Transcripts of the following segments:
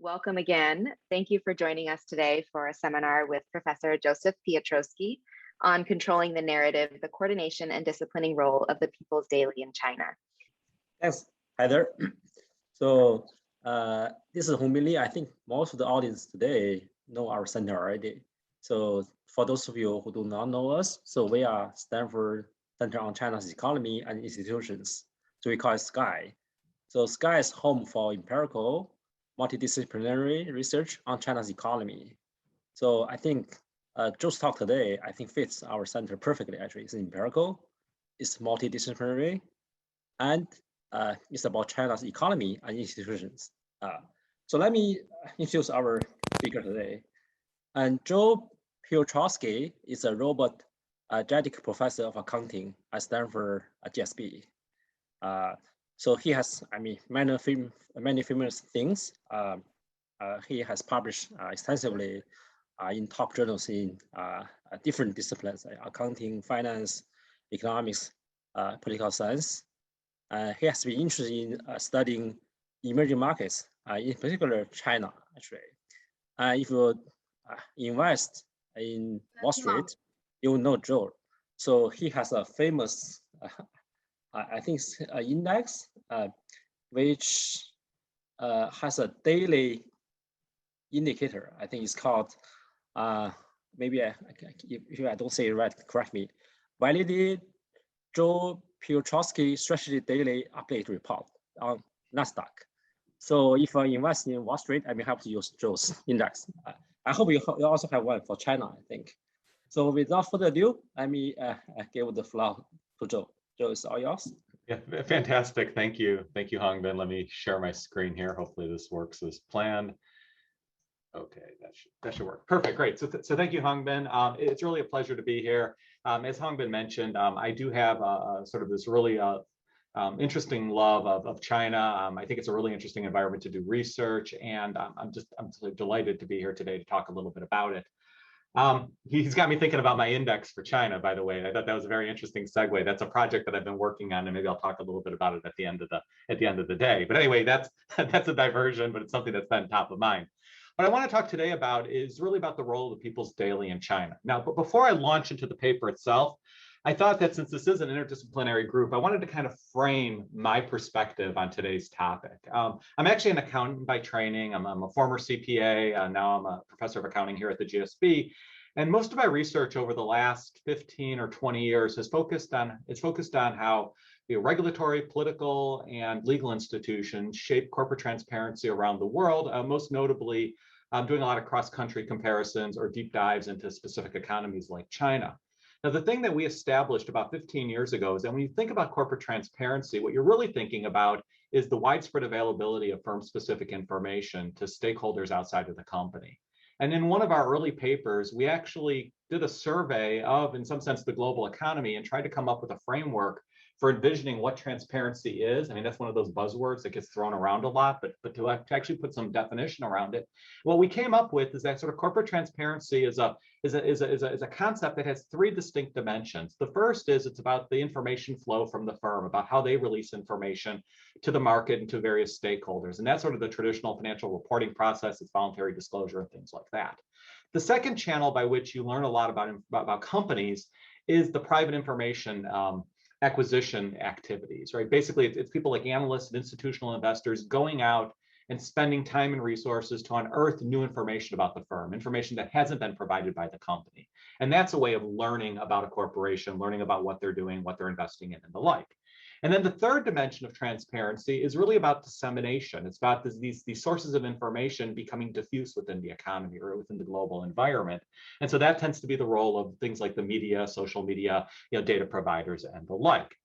Welcome again. Thank you for joining us today for a seminar with Professor Joseph Piotroski on controlling the narrative, the coordination and disciplining role of the People's Daily in China. Thanks, Heather. So this is Hongbin Li. I think most of the audience today know our center already. So for those of you who do not know us, so we are Stanford Center on China's Economy and Institutions. So we call it SCCEI. So SCCEI is home for empirical, multidisciplinary research on China's economy. So I think Joe's talk today, I think fits our center perfectly actually. It's empirical, it's multidisciplinary, and it's about China's economy and institutions. So let me introduce our speaker today. And Joe Piotroski is a Robert Jedic Professor of Accounting at Stanford GSB. So he has, many famous things. He has published extensively in top journals in different disciplines, like accounting, finance, economics, political science. He has been interested in studying emerging markets, in particular China, actually. If you invest in Wall Street, you will know Joe. So he has a famous, I think, index, which has a daily indicator. I think it's called, maybe if I don't say it right, correct me. Validated Joe Piotroski Strategy Daily Update Report on NASDAQ. So if I invest in Wall Street, I may have to use Joe's index. I hope you also have one for China, I think. So without further ado, let me give the floor to Joe. Joe, it's all yours. Yeah, fantastic. Thank you. Thank you, Hongbin. Let me share my screen here. Hopefully this works as planned. Okay, that should work. Perfect, great. So thank you, Hongbin. It's really a pleasure to be here. As Hongbin mentioned, I do have sort of this really interesting love of China. I think it's a really interesting environment to do research, and I'm delighted to be here today to talk a little bit about it. He's got me thinking about my index for China, by the way. I thought that was a very interesting segue. That's a project that I've been working on, and maybe I'll talk a little bit about it at the end of the day. But anyway, that's a diversion, but it's something that's been top of mind. What I want to talk today about is really about the role of the People's Daily in China. Now, but before I launch into the paper itself, I thought that since this is an interdisciplinary group, I wanted to kind of frame my perspective on today's topic. I'm actually an accountant by training. I'm a former CPA. Now I'm a professor of accounting here at the GSB. And most of my research over the last 15 or 20 years has focused on how regulatory, political, and legal institutions shape corporate transparency around the world, most notably doing a lot of cross-country comparisons or deep dives into specific economies like China. Now, the thing that we established about 15 years ago is that when you think about corporate transparency, what you're really thinking about is the widespread availability of firm-specific information to stakeholders outside of the company. And in one of our early papers, we actually did a survey of, in some sense, the global economy and tried to come up with a framework for envisioning what transparency is. I mean, that's one of those buzzwords that gets thrown around a lot, but to actually put some definition around it, what we came up with is that sort of corporate transparency is a concept that has three distinct dimensions. The first is it's about the information flow from the firm, about how they release information to the market and to various stakeholders. And that's sort of the traditional financial reporting process. It's voluntary disclosure and things like that. The second channel by which you learn a lot about companies is the private information acquisition activities, right? Basically, it's people like analysts and institutional investors going out and spending time and resources to unearth new information about the firm, information that hasn't been provided by the company. And that's a way of learning about a corporation, learning about what they're doing, what they're investing in, and the like. And then the third dimension of transparency is really about dissemination. It's about these sources of information becoming diffuse within the economy or within the global environment. And so that tends to be the role of things like the media, social media, data providers, and the like.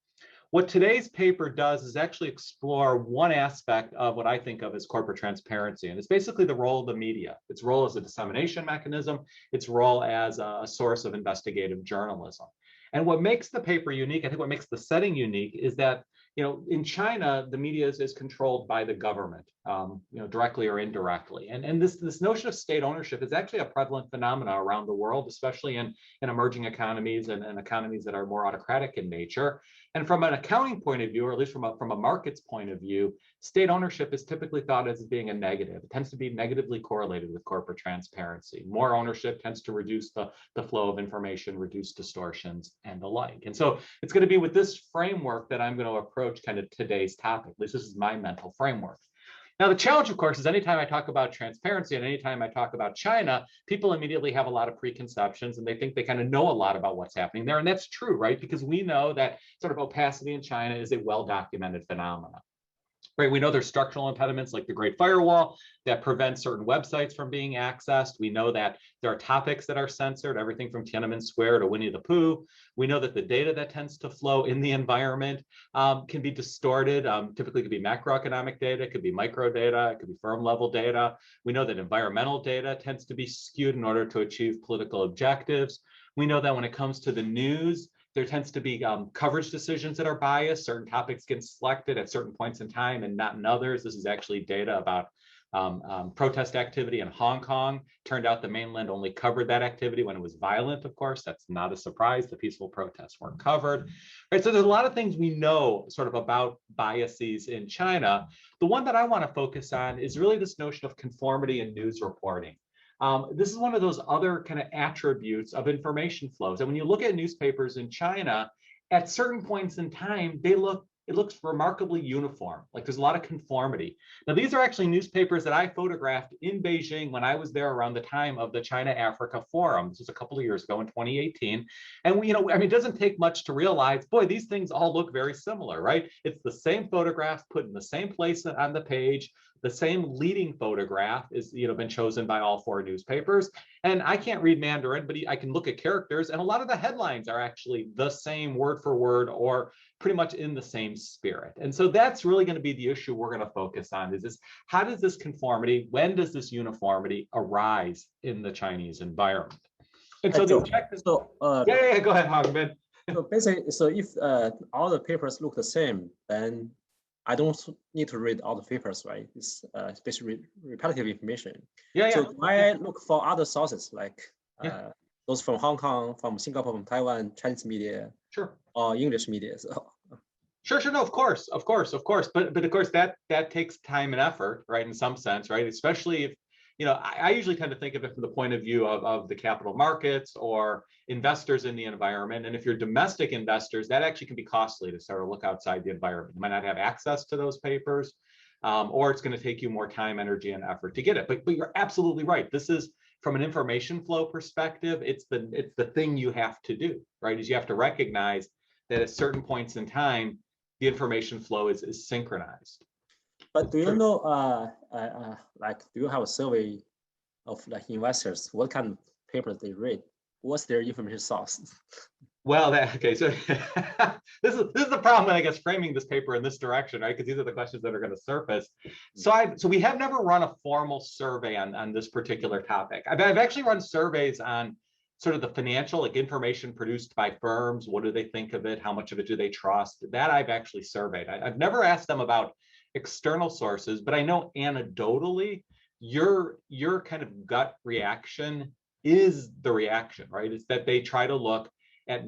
What today's paper does is actually explore one aspect of what I think of as corporate transparency, and it's basically the role of the media, its role as a dissemination mechanism, its role as a source of investigative journalism. And what makes the paper unique, I think what makes the setting unique, is that in China, the media is controlled by the government. directly or indirectly. And this notion of state ownership is actually a prevalent phenomena around the world, especially in emerging economies and economies that are more autocratic in nature. And from an accounting point of view, or at least from a market's point of view, state ownership is typically thought as being a negative. It tends to be negatively correlated with corporate transparency. More ownership tends to reduce the flow of information, reduce distortions, and the like. And so it's going to be with this framework that I'm going to approach kind of today's topic. At least this is my mental framework. Now, the challenge, of course, is anytime I talk about transparency and anytime I talk about China, people immediately have a lot of preconceptions and they think they kind of know a lot about what's happening there. And that's true, right? Because we know that sort of opacity in China is a well-documented phenomenon. Right, we know there's structural impediments like the Great Firewall that prevent certain websites from being accessed. We know that there are topics that are censored, everything from Tiananmen Square to Winnie the Pooh. We know that the data that tends to flow in the environment can be distorted. Typically, it could be macroeconomic data, it could be micro data, it could be firm level data. We know that environmental data tends to be skewed in order to achieve political objectives. We know that when it comes to the news, there tends to be coverage decisions that are biased. Certain topics get selected at certain points in time and not in others. This is actually data about protest activity in Hong Kong. Turned out the mainland only covered that activity when it was violent, of course. That's not a surprise. The peaceful protests weren't covered. Right, so there's a lot of things we know sort of about biases in China. The one that I want to focus on is really this notion of conformity in news reporting. This is one of those other kind of attributes of information flows. And when you look at newspapers in China, at certain points in time, it looks remarkably uniform. Like there's a lot of conformity. Now, these are actually newspapers that I photographed in Beijing when I was there around the time of the China-Africa Forum. This was a couple of years ago in 2018. And it doesn't take much to realize, boy, these things all look very similar, right? It's the same photograph put in the same place on the page. The same leading photograph is been chosen by all four newspapers. And I can't read Mandarin, but I can look at characters, and a lot of the headlines are actually the same word for word or pretty much in the same spirit. And so that's really going to be the issue we're going to focus on is this: how does this conformity, when does this uniformity arise in the Chinese environment? And so the objective. So yeah, go ahead, Hongbin. So basically, so if all the papers look the same, then I don't need to read all the papers, right? It's basically repetitive information. Yeah. So I look for other sources like those from Hong Kong, from Singapore, from Taiwan, Chinese media, sure, or English media. So. Sure. No, of course. But of course that takes time and effort, right? In some sense, right? Especially if, I usually tend to think of it from the point of view of the capital markets or investors in the environment. And if you're domestic investors, that actually can be costly to sort of look outside the environment. You might not have access to those papers, or it's going to take you more time, energy, and effort to get it. But you're absolutely right. This is, from an information flow perspective, it's the thing you have to do, right? Is you have to recognize that at certain points in time, the information flow is synchronized. But do you know, do you have a survey of like investors? What kind of papers they read? What's their information source? Well, okay, so this is the problem, I guess, framing this paper in this direction, right? Because these are the questions that are going to surface. So we have never run a formal survey on this particular topic. I've actually run surveys on sort of the financial, like information produced by firms. What do they think of it? How much of it do they trust? That I've actually surveyed. I've never asked them about external sources, but I know anecdotally, your kind of gut reaction is the reaction, right? It's that they try to look at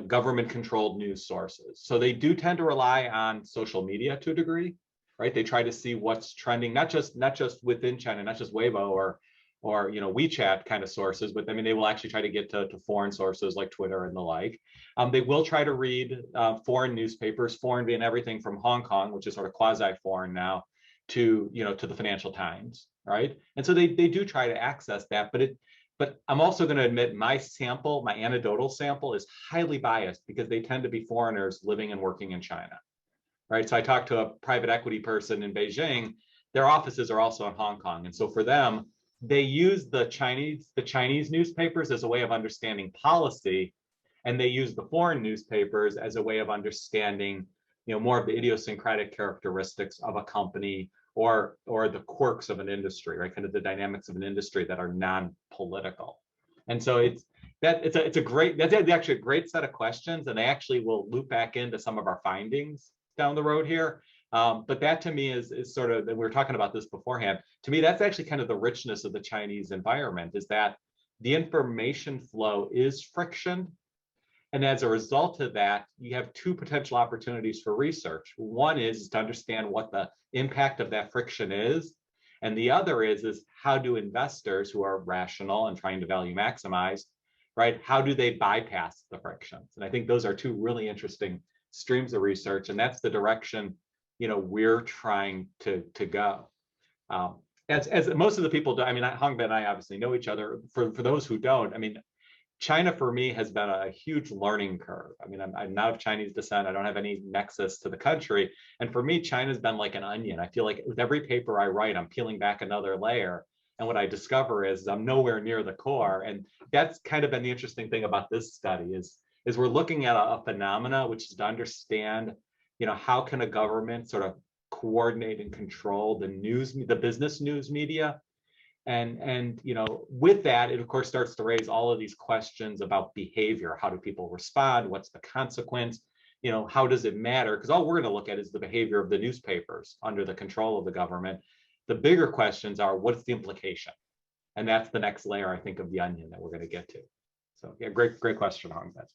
government controlled news sources. So they do tend to rely on social media to a degree, right? They try to see what's trending, not just within China, not just Weibo or WeChat kind of sources, but I mean, they will actually try to get to foreign sources like Twitter and the like. They will try to read foreign newspapers, foreign being everything from Hong Kong, which is sort of quasi-foreign now, to the Financial Times, right? And so they do try to access that, but I'm also going to admit my anecdotal sample is highly biased because they tend to be foreigners living and working in China, right? So I talked to a private equity person in Beijing. Their offices are also in Hong Kong, and so for them, they use the Chinese newspapers as a way of understanding policy, and they use the foreign newspapers as a way of understanding, more of the idiosyncratic characteristics of a company or the quirks of an industry, right? Kind of the dynamics of an industry that are non-political. And so that's actually a great set of questions, and they actually will loop back into some of our findings down the road here. But that to me is sort of, and we were talking about this beforehand, to me, that's actually kind of the richness of the Chinese environment, is that the information flow is friction. And as a result of that, you have two potential opportunities for research. One is to understand what the impact of that friction is. And the other is how do investors who are rational and trying to value maximize, right? How do they bypass the frictions? And I think those are two really interesting streams of research. And that's the direction, we're trying to go. As most of the people do, I mean, Hongbin and I obviously know each other. For those who don't, I mean, China for me has been a huge learning curve. I mean, I'm not of Chinese descent. I don't have any nexus to the country. And for me, China's been like an onion. I feel like with every paper I write, I'm peeling back another layer. And what I discover is I'm nowhere near the core. And that's kind of been the interesting thing about this study is we're looking at a phenomena, which is to understand, how can a government sort of coordinate and control the business news media. And with that, it of course starts to raise all of these questions about behavior. How do people respond? What's the consequence? How does it matter? Because all we're going to look at is the behavior of the newspapers under the control of the government. The bigger questions are, what's the implication? And that's the next layer, I think, of the onion that we're going to get to. So yeah, great question, Hongbin.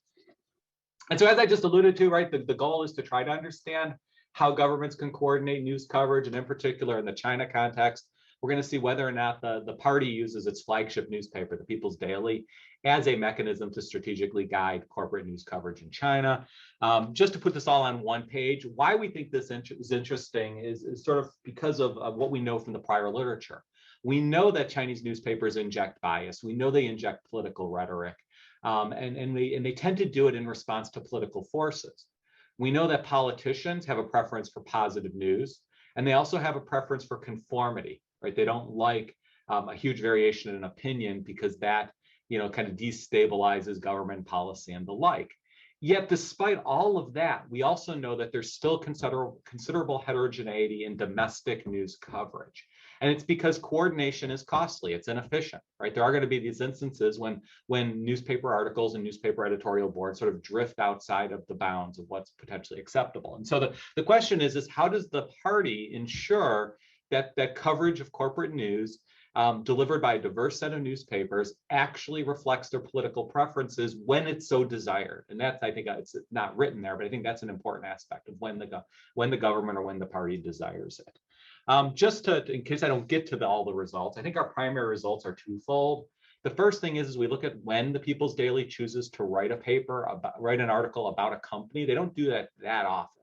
And so as I just alluded to, right, the goal is to try to understand how governments can coordinate news coverage, and in particular in the China context, we're going to see whether or not the party uses its flagship newspaper, the People's Daily, as a mechanism to strategically guide corporate news coverage in China. Just to put this all on one page, why we think this is interesting is sort of because of what we know from the prior literature. We know that Chinese newspapers inject bias. We know they inject political rhetoric, and they tend to do it in response to political forces. We know that politicians have a preference for positive news, and they also have a preference for conformity. Right? They don't like a huge variation in opinion because that, kind of destabilizes government policy and the like. Yet, despite all of that, we also know that there's still considerable heterogeneity in domestic news coverage. And it's because coordination is costly, it's inefficient, right? There are going to be these instances when newspaper articles and newspaper editorial boards sort of drift outside of the bounds of what's potentially acceptable. And so the question is how does the party ensure that coverage of corporate news delivered by a diverse set of newspapers actually reflects their political preferences when it's so desired? And that's, I think, it's not written there, but I think that's an important aspect of when the government or when the party desires it. Just in case I don't get to all the results, I think our primary results are twofold. The first thing is we look at when the People's Daily chooses to write an article about a company. They don't do that often.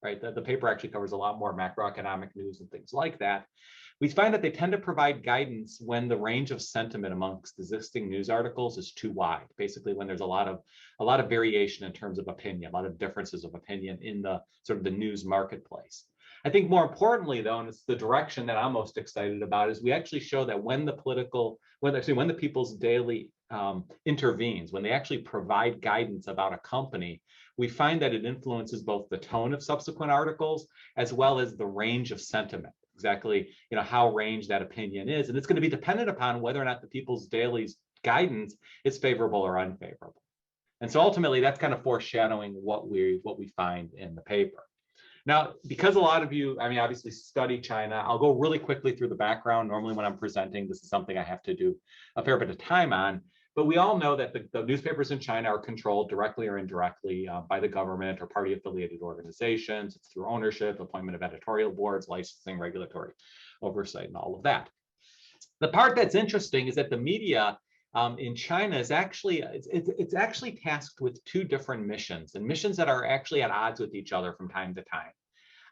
Right? The paper actually covers a lot more macroeconomic news and things like that. We find that they tend to provide guidance when the range of sentiment amongst existing news articles is too wide. Basically, when there's a lot of variation in terms of opinion, a lot of differences of opinion in the sort of the news marketplace. I think more importantly, though, and it's the direction that I'm most excited about, is we actually show that when the People's Daily intervenes, when they actually provide guidance about a company, we find that it influences both the tone of subsequent articles as well as the range of sentiment, exactly how range that opinion is. And it's going to be dependent upon whether or not the People's Daily's guidance is favorable or unfavorable. And so ultimately, that's kind of foreshadowing what we find in the paper. Now, because a lot of you, I mean, obviously study China, I'll go really quickly through the background. Normally when I'm presenting, this is something I have to do a fair bit of time on. But we all know that the newspapers in China are controlled directly or indirectly by the government or party-affiliated organizations. It's through ownership, appointment of editorial boards, licensing, regulatory oversight, and all of that. The part that's interesting is that the media in China is actually tasked with two different missions, and missions that are actually at odds with each other from time to time.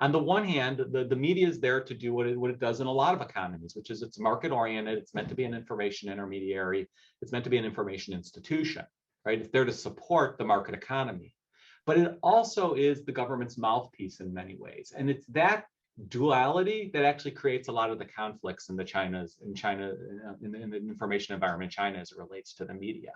On the one hand, the media is there to do what it does in a lot of economies, which is it's market-oriented. It's meant to be an information intermediary. It's meant to be an information institution, right? It's there to support the market economy. But it also is the government's mouthpiece in many ways. And it's that duality that actually creates a lot of the conflicts in the information environment in China as it relates to the media.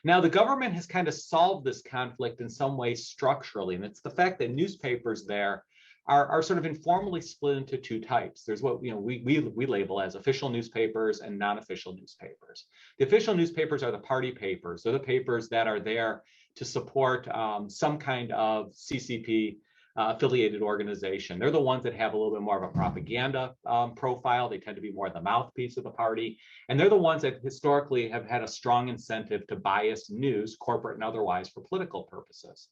Now, the government has kind of solved this conflict in some way structurally, and it's the fact that newspapers there are sort of informally split into two types. There's what we label as official newspapers and non-official newspapers. The official newspapers are the party papers. They're the papers that are there to support some kind of CCP affiliated organization. They're the ones that have a little bit more of a propaganda profile. They tend to be more the mouthpiece of the party. And they're the ones that historically have had a strong incentive to bias news, corporate and otherwise, for political purposes.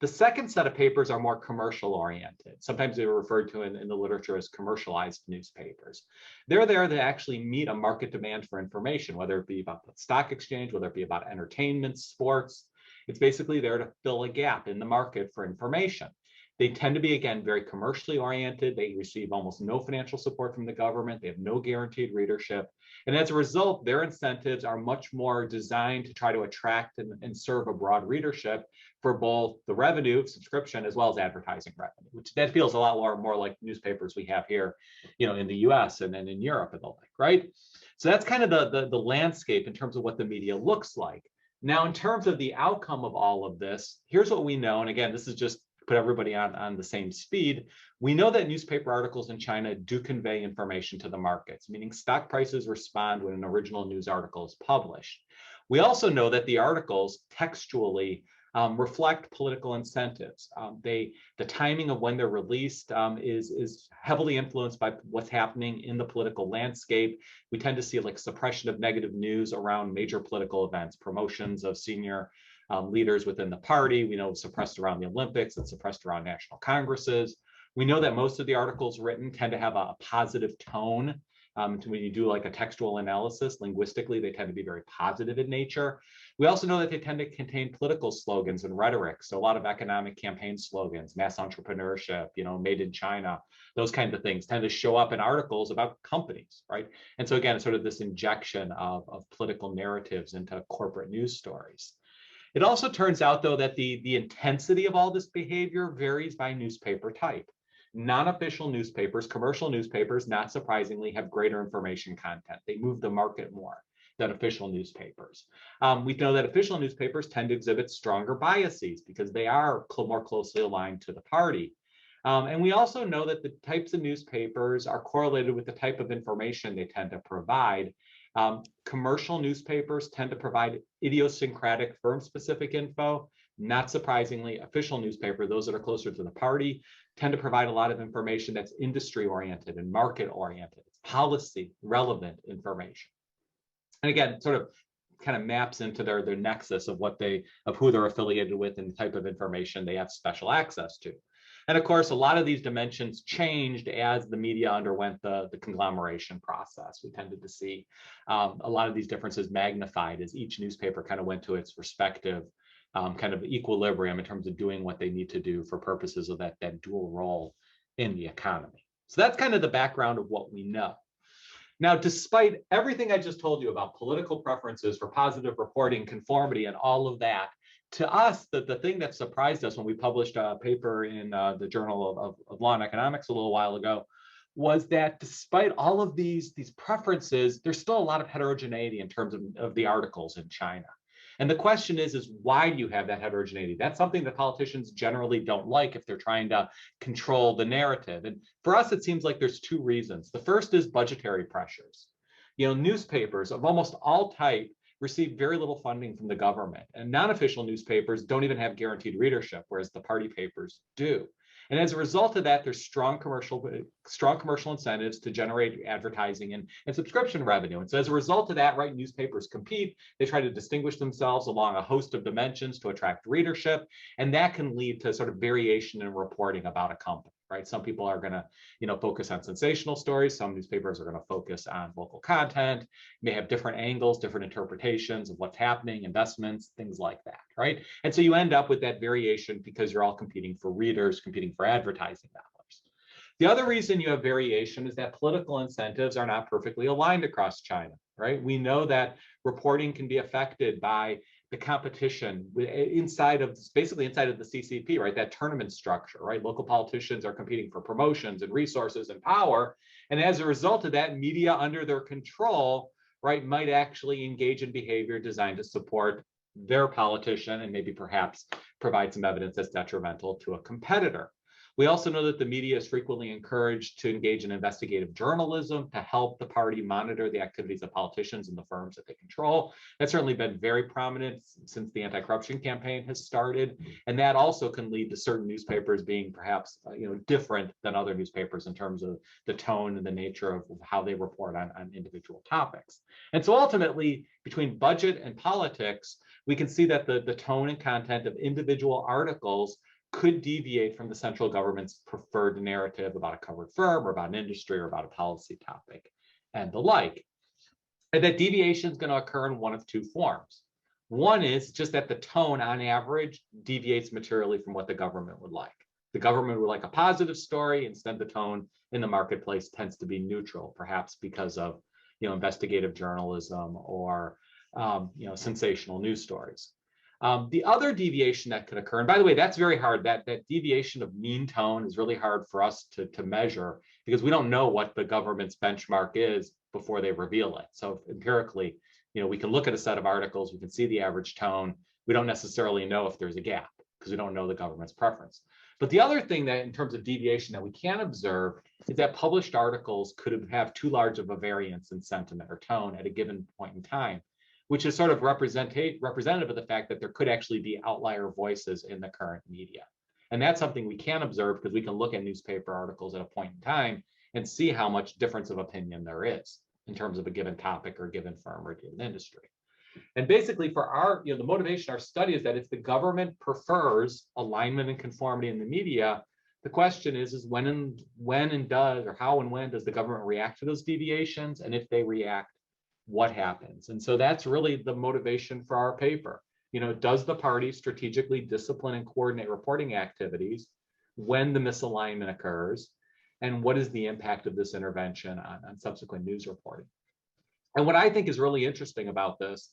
The second set of papers are more commercial oriented. Sometimes they're referred to in the literature as commercialized newspapers. They're there to actually meet a market demand for information, whether it be about the stock exchange, whether it be about entertainment, sports. It's basically there to fill a gap in the market for information. They tend to be, again, very commercially oriented. They receive almost no financial support from the government. They have no guaranteed readership. And as a result, their incentives are much more designed to try to attract and serve a broad readership for both the revenue, subscription, as well as advertising revenue, which that feels a lot more like newspapers we have here, in the US and then in Europe and the like, right? So that's kind of the landscape in terms of what the media looks like. Now, in terms of the outcome of all of this, here's what we know. And again, this is just put everybody on the same speed. We know that newspaper articles in China do convey information to the markets, meaning stock prices respond when an original news article is published. We also know that the articles textually reflect political incentives. The timing of when they're released is heavily influenced by what's happening in the political landscape. We tend to see like suppression of negative news around major political events, promotions of senior leaders within the party. We know it's suppressed around the Olympics, it's suppressed around national congresses. We know that most of the articles written tend to have a positive tone. When you do like a textual analysis, linguistically, they tend to be very positive in nature. We also know that they tend to contain political slogans and rhetoric. So a lot of economic campaign slogans, mass entrepreneurship, made in China, those kinds of things tend to show up in articles about companies, right? And so again, sort of this injection of political narratives into corporate news stories. It also turns out, though, that the intensity of all this behavior varies by newspaper type. Non-official newspapers, commercial newspapers, not surprisingly, have greater information content. They move the market more than official newspapers. We know that official newspapers tend to exhibit stronger biases because they are more closely aligned to the party. And we also know that the types of newspapers are correlated with the type of information they tend to provide. Commercial newspapers tend to provide idiosyncratic firm-specific info. Not surprisingly, official newspapers, those that are closer to the party, tend to provide a lot of information that's industry-oriented and market-oriented, policy-relevant information. And again, sort of kind of maps into their nexus of who they're affiliated with and the type of information they have special access to. And of course, a lot of these dimensions changed as the media underwent the conglomeration process. We tended to see a lot of these differences magnified as each newspaper kind of went to its respective kind of equilibrium in terms of doing what they need to do for purposes of that dual role in the economy. So that's kind of the background of what we know. Now, despite everything I just told you about political preferences for positive reporting, conformity, and all of that, to us, the thing that surprised us when we published a paper in the Journal of Law and Economics a little while ago was that despite all of these preferences, there's still a lot of heterogeneity in terms of the articles in China. And the question is why do you have that heterogeneity? That's something that politicians generally don't like if they're trying to control the narrative. And for us, it seems like there's two reasons. The first is budgetary pressures. Newspapers of almost all type receive very little funding from the government, and non-official newspapers don't even have guaranteed readership, whereas the party papers do. And as a result of that, there's strong commercial incentives to generate advertising and subscription revenue. And so as a result of that, right, newspapers compete. They try to distinguish themselves along a host of dimensions to attract readership. And that can lead to sort of variation in reporting about a company, right? Some people are going to, focus on sensational stories. Some newspapers are going to focus on local content, may have different angles, different interpretations of what's happening, investments, things like that, right? And so you end up with that variation because you're all competing for readers, competing for advertising dollars. The other reason you have variation is that political incentives are not perfectly aligned across China, right? We know that reporting can be affected by the competition inside of the CCP, right? That tournament structure, right? Local politicians are competing for promotions and resources and power. And as a result of that, media under their control, right, might actually engage in behavior designed to support their politician and maybe perhaps provide some evidence that's detrimental to a competitor. We also know that the media is frequently encouraged to engage in investigative journalism to help the party monitor the activities of politicians and the firms that they control. That's certainly been very prominent since the anti-corruption campaign has started. And that also can lead to certain newspapers being perhaps different than other newspapers in terms of the tone and the nature of how they report on individual topics. And so ultimately, between budget and politics, we can see that the tone and content of individual articles could deviate from the central government's preferred narrative about a covered firm or about an industry or about a policy topic and the like. And that deviation is going to occur in one of two forms. One is just that the tone on average deviates materially from what the government would like. The government would like a positive story, instead the tone in the marketplace tends to be neutral, perhaps because of investigative journalism or sensational news stories. The other deviation that could occur, and by the way, that's very hard. That deviation of mean tone is really hard for us to measure because we don't know what the government's benchmark is before they reveal it. So empirically, we can look at a set of articles, we can see the average tone. We don't necessarily know if there's a gap because we don't know the government's preference. But the other thing that in terms of deviation that we can observe is that published articles could have too large of a variance in sentiment or tone at a given point in time, which is sort of representative of the fact that there could actually be outlier voices in the current media. And that's something we can observe because we can look at newspaper articles at a point in time and see how much difference of opinion there is in terms of a given topic or a given firm or a given industry. And basically for our, the motivation of our study is that if the government prefers alignment and conformity in the media, the question is when and does, or how and when does the government react to those deviations? And if they react, what happens? And so that's really the motivation for our paper. Does the party strategically discipline and coordinate reporting activities when the misalignment occurs? And what is the impact of this intervention on subsequent news reporting? And what I think is really interesting about this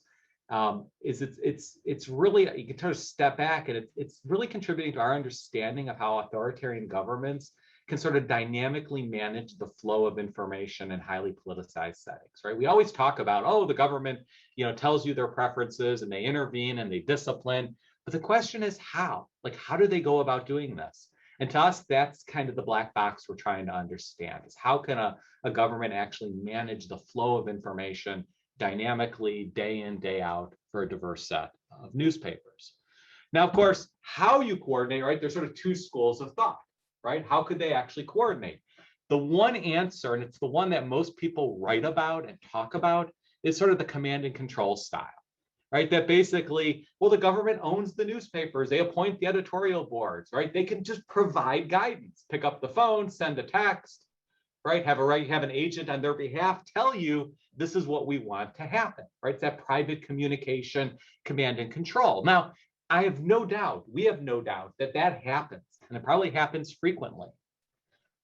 is it's really, you can sort of step back and it's really contributing to our understanding of how authoritarian governments can sort of dynamically manage the flow of information in highly politicized settings, right? We always talk about, oh, the government, tells you their preferences and they intervene and they discipline. But the question is how? Like, how do they go about doing this? And to us, that's kind of the black box we're trying to understand, is how can a government actually manage the flow of information dynamically day in, day out for a diverse set of newspapers. Now, of course, how you coordinate, right? There's sort of two schools of thought, right? How could they actually coordinate? The one answer, and it's the one that most people write about and talk about, is sort of the command and control style, right? That basically, well, the government owns the newspapers, they appoint the editorial boards, right? They can just provide guidance, pick up the phone, send a text, right? Have an agent on their behalf tell you this is what we want to happen, right? It's that private communication, command and control. Now, we have no doubt that happens, and it probably happens frequently.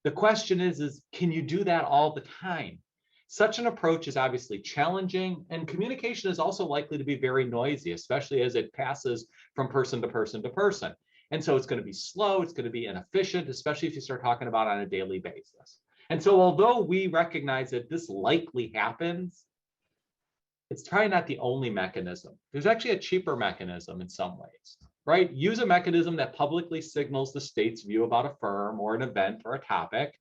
The question is can you do that all the time? Such an approach is obviously challenging, and communication is also likely to be very noisy, especially as it passes from person to person to person. And so it's going to be slow, it's going to be inefficient, especially if you start talking about on a daily basis. And so although we recognize that this likely happens, it's probably not the only mechanism. There's actually a cheaper mechanism in some ways, right? Use a mechanism that publicly signals the state's view about a firm or an event or a topic,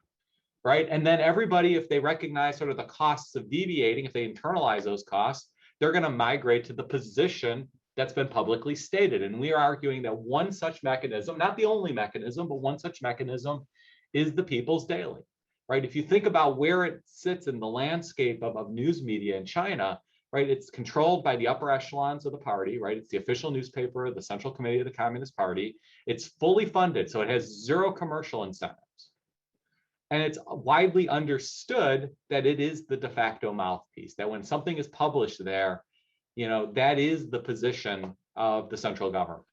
right? And then everybody, if they recognize sort of the costs of deviating, if they internalize those costs, they're going to migrate to the position that's been publicly stated. And we are arguing that one such mechanism, not the only mechanism, but one such mechanism is the People's Daily, right? If you think about where it sits in the landscape of news media in China, right? It's controlled by the upper echelons of the party, right? It's the official newspaper, the Central Committee of the Communist Party. It's fully funded, so it has zero commercial incentives. And it's widely understood that it is the de facto mouthpiece, that when something is published there, that is the position of the central government.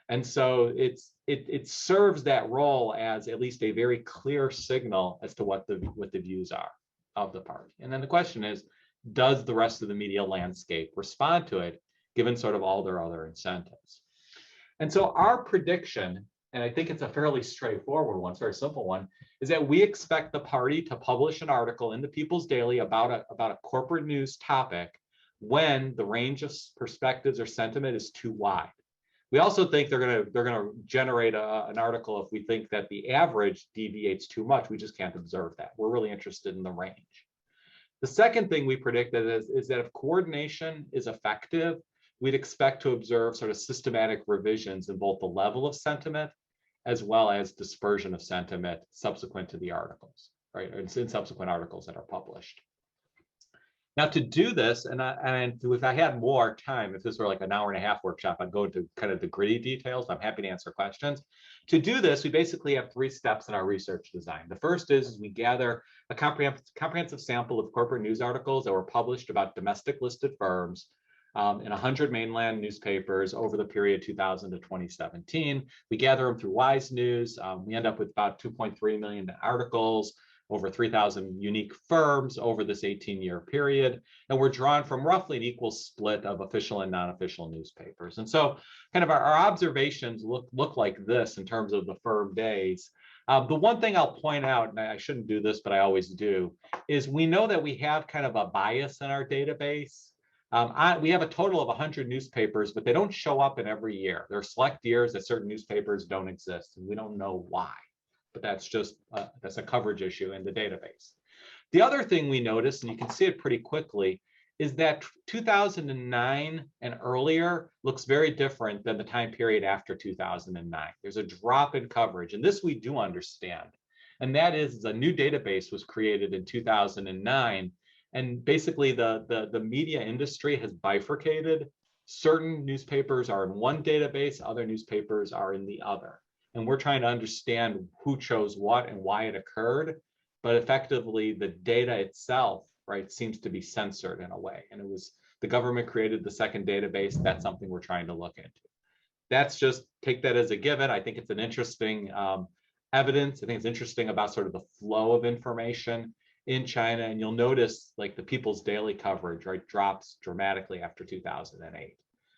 And so it serves that role as at least a very clear signal as to what the views are of the party. And then the question is, does the rest of the media landscape respond to it, given sort of all their other incentives? And so our prediction, and I think it's a fairly straightforward one, it's a very simple one, is that we expect the party to publish an article in the People's Daily about a corporate news topic when the range of perspectives or sentiment is too wide. We also think they're gonna generate an article if we think that the average deviates too much. We just can't observe that. We're really interested in the range. The second thing we predicted is that if coordination is effective, we'd expect to observe sort of systematic revisions in both the level of sentiment as well as dispersion of sentiment subsequent to the articles, right? It's in subsequent articles that are published. Now, to do this, and if I had more time, if this were like an hour and a half workshop, I'd go into kind of the gritty details. I'm happy to answer questions. To do this, we basically have 3 steps in our research design. The first is we gather a comprehensive sample of corporate news articles that were published about domestic listed firms in 100 mainland newspapers over the period 2000 to 2017. We gather them through Wise News. We end up with about 2.3 million articles, over 3,000 unique firms over this 18-year period. And we're drawn from roughly an equal split of official and non-official newspapers. And so kind of our observations look like this in terms of the firm days. The one thing I'll point out, and I shouldn't do this, but I always do, is we know that we have kind of a bias in our database. We have a total of 100 newspapers, but they don't show up in every year. There are select years that certain newspapers don't exist, and we don't know why. But that's just that's a coverage issue in the database. The other thing we noticed, and you can see it pretty quickly, is that 2009 and earlier looks very different than the time period after 2009. There's a drop in coverage, and this we do understand. And that is a new database was created in 2009, and basically the media industry has bifurcated. Certain newspapers are in one database, other newspapers are in the other. And we're trying to understand who chose what and why it occurred, but effectively the data itself, right, seems to be censored in a way. And it was the government created the second database. That's something we're trying to look into. That's just take that as a given. I think it's an interesting evidence. I think it's interesting about sort of the flow of information in China. And you'll notice like the People's Daily coverage, right, drops dramatically after 2008.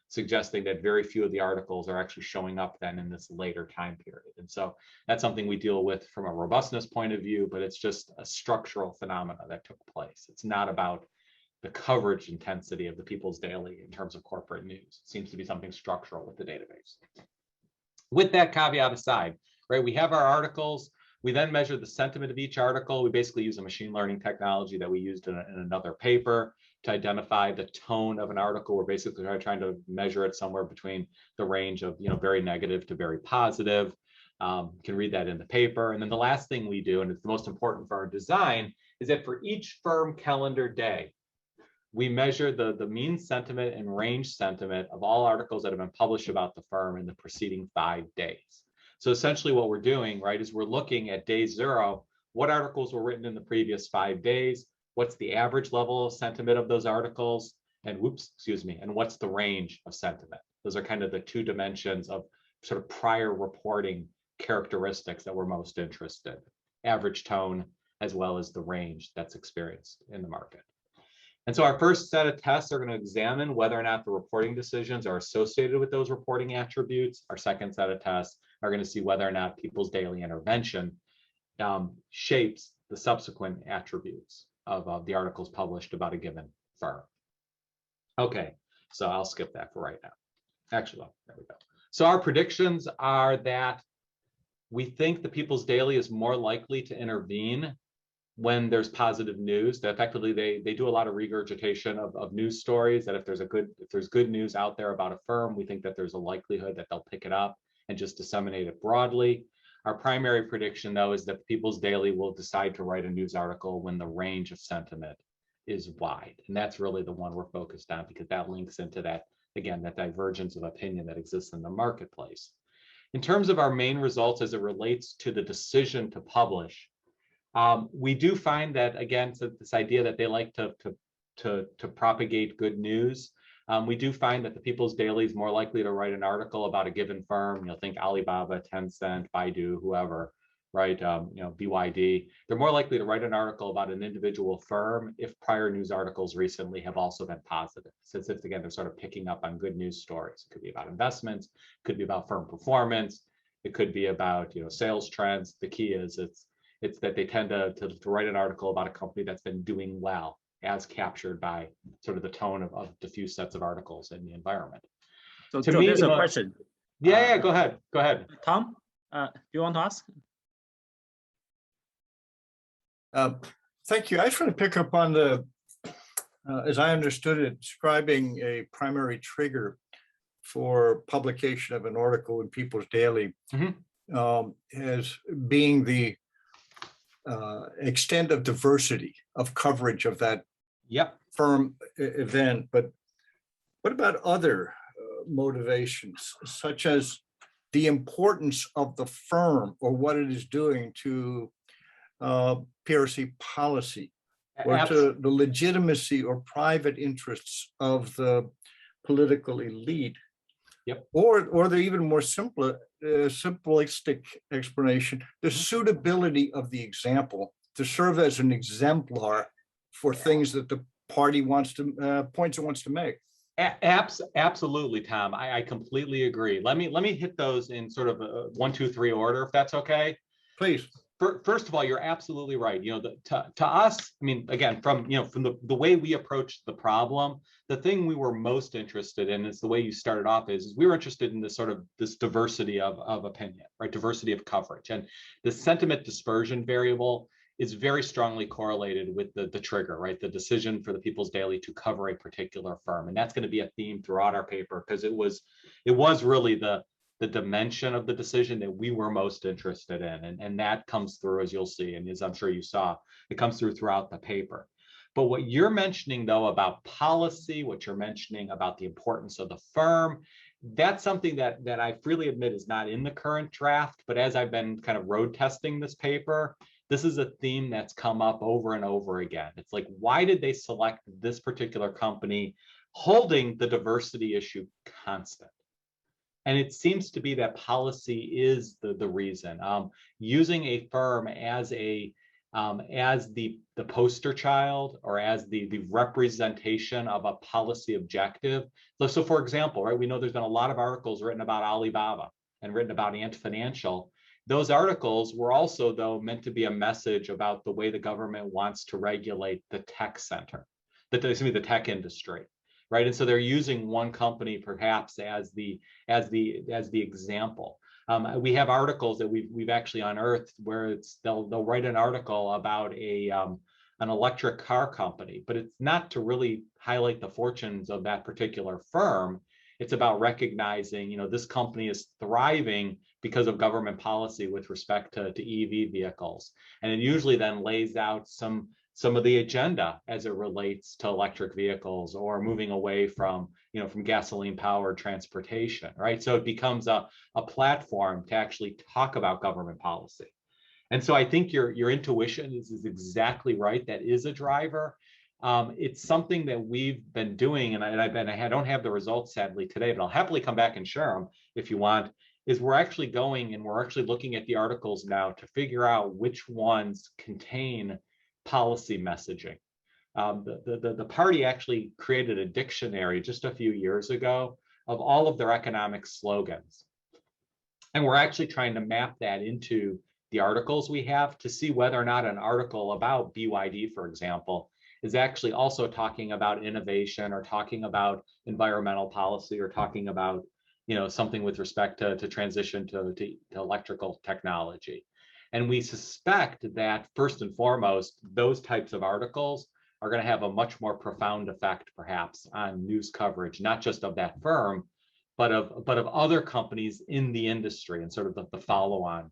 Suggesting that very few of the articles are actually showing up then in this later time period. And so that's something we deal with from a robustness point of view, but it's just a structural phenomena that took place. It's not about the coverage intensity of the People's Daily in terms of corporate news. It seems to be something structural with the database. With that caveat aside, right, we have our articles. We then measure the sentiment of each article. We basically use a machine learning technology that we used in another paper to identify the tone of an article. We're basically trying to measure it somewhere between the range of very negative to very positive. You can read that in the paper. And then the last thing we do, and it's the most important for our design, is that for each firm calendar day, we measure the mean sentiment and range sentiment of all articles that have been published about the firm in the preceding 5 days. So essentially what we're doing, right, is we're looking at day 0, what articles were written in the previous 5 days, what's the average level of sentiment of those articles, and and what's the range of sentiment. Those are kind of the 2 dimensions of sort of prior reporting characteristics that we're most interested in, average tone, as well as the range that's experienced in the market. And so our first set of tests are going to examine whether or not the reporting decisions are associated with those reporting attributes. Our second set of tests are going to see whether or not People's Daily intervention shapes the subsequent attributes of the articles published about a given firm. Okay, so I'll skip that for right now. Actually, well, there we go. So our predictions are that we think the People's Daily is more likely to intervene when there's positive news. That effectively they do a lot of regurgitation of news stories, that if there's good news out there about a firm, we think that there's a likelihood that they'll pick it up and just disseminate it broadly. Our primary prediction, though, is that the People's Daily will decide to write a news article when the range of sentiment is wide. And that's really the one we're focused on, because that links into that, again, that divergence of opinion that exists in the marketplace. In terms of our main results as it relates to the decision to publish, we do find that, again, so this idea that they like to propagate good news. We do find that the People's Daily is more likely to write an article about a given firm. You'll think Alibaba, Tencent, Baidu, whoever, right? BYD. They're more likely to write an article about an individual firm if prior news articles recently have also been positive. Since if again, they're sort of picking up on good news stories. It could be about investments, it could be about firm performance, it could be about sales trends. The key is it's that they tend to write an article about a company that's been doing well, as captured by sort of the tone of diffuse sets of articles in the environment. So Joe, there's a question. Yeah, go ahead. Go ahead. Tom, do you want to ask? Thank you. I just want to pick up on the, as I understood it, describing a primary trigger for publication of an article in People's Daily as being the extent of diversity of coverage of that firm event. But what about other motivations, such as the importance of the firm or what it is doing to PRC policy, or to the legitimacy or private interests of the political elite? Or the even more simplistic explanation, the suitability of the example to serve as an exemplar for things that the party wants to points it wants to make. Absolutely, Tom. I completely agree. Let me hit those in sort of a 1, 2, 3 order, if that's okay. Please. First of all, you're absolutely right. You know, to us, I mean, again, from the way we approached the problem, the thing we were most interested in is the way you started off is we were interested in this sort of this diversity of opinion, right? Diversity of coverage, and the sentiment dispersion variable is very strongly correlated with the trigger, right? The decision for the People's Daily to cover a particular firm, and that's going to be a theme throughout our paper because it was really the dimension of the decision that we were most interested in. And that comes through, as you'll see, and as I'm sure you saw, it comes through throughout the paper. But what you're mentioning, though, about policy, what you're mentioning about the importance of the firm, that's something that I freely admit is not in the current draft. But as I've been kind of road testing this paper, this is a theme that's come up over and over again. It's like, why did they select this particular company holding the diversity issue constant? And it seems to be that policy is the reason. Using a firm as the poster child or as the representation of a policy objective. So for example, right, we know there's been a lot of articles written about Alibaba and written about Ant Financial. Those articles were also, though, meant to be a message about the way the government wants to regulate the tech sector, the tech industry. Right, and so they're using one company perhaps as the example. We have articles that we've actually unearthed where they'll write an article about an electric car company, but it's not to really highlight the fortunes of that particular firm. It's about recognizing, this company is thriving because of government policy with respect to EV vehicles, and it usually then lays out some of the agenda as it relates to electric vehicles or moving away from gasoline powered transportation, right? So it becomes a platform to actually talk about government policy. And so I think your intuition is exactly right. That is a driver. It's something that we've been doing, and I don't have the results sadly today, but I'll happily come back and share them if you want, is we're actually looking at the articles now to figure out which ones contain policy messaging. The party actually created a dictionary just a few years ago of all of their economic slogans. And we're actually trying to map that into the articles we have to see whether or not an article about BYD, for example, is actually also talking about innovation or talking about environmental policy or talking about something with respect to transition to electrical technology. And we suspect that first and foremost, those types of articles are going to have a much more profound effect, perhaps, on news coverage, not just of that firm, but of other companies in the industry and sort of the follow-on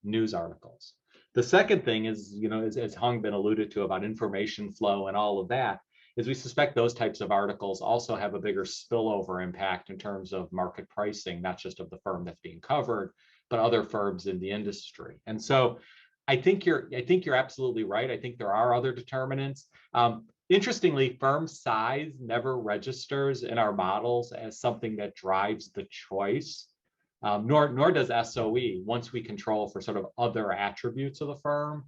news articles. The second thing is, as Hongbin alluded to about information flow and all of that, is we suspect those types of articles also have a bigger spillover impact in terms of market pricing, not just of the firm that's being covered, but other firms in the industry. And so I think you're absolutely right. I think there are other determinants. Interestingly, firm size never registers in our models as something that drives the choice, nor does SOE once we control for sort of other attributes of the firm.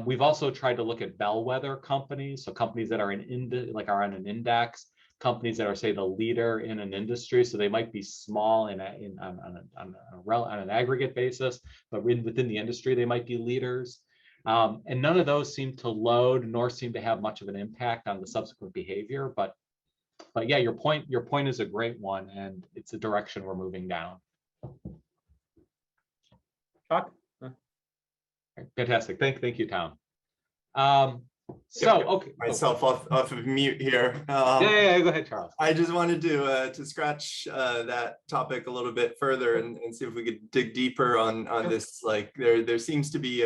We've also tried to look at bellwether companies, so companies that are are on an index, companies that are, say, the leader in an industry. So they might be small on an aggregate basis, but within the industry, they might be leaders. And none of those seem to load nor seem to have much of an impact on the subsequent behavior. But But yeah, your point is a great one, and it's a direction we're moving down. Chuck? Fantastic. Thank you, Tom. Okay. Myself off of mute here. Yeah, go ahead, Charles. I just wanted to scratch that topic a little bit further and see if we could dig deeper on this. Like there seems to be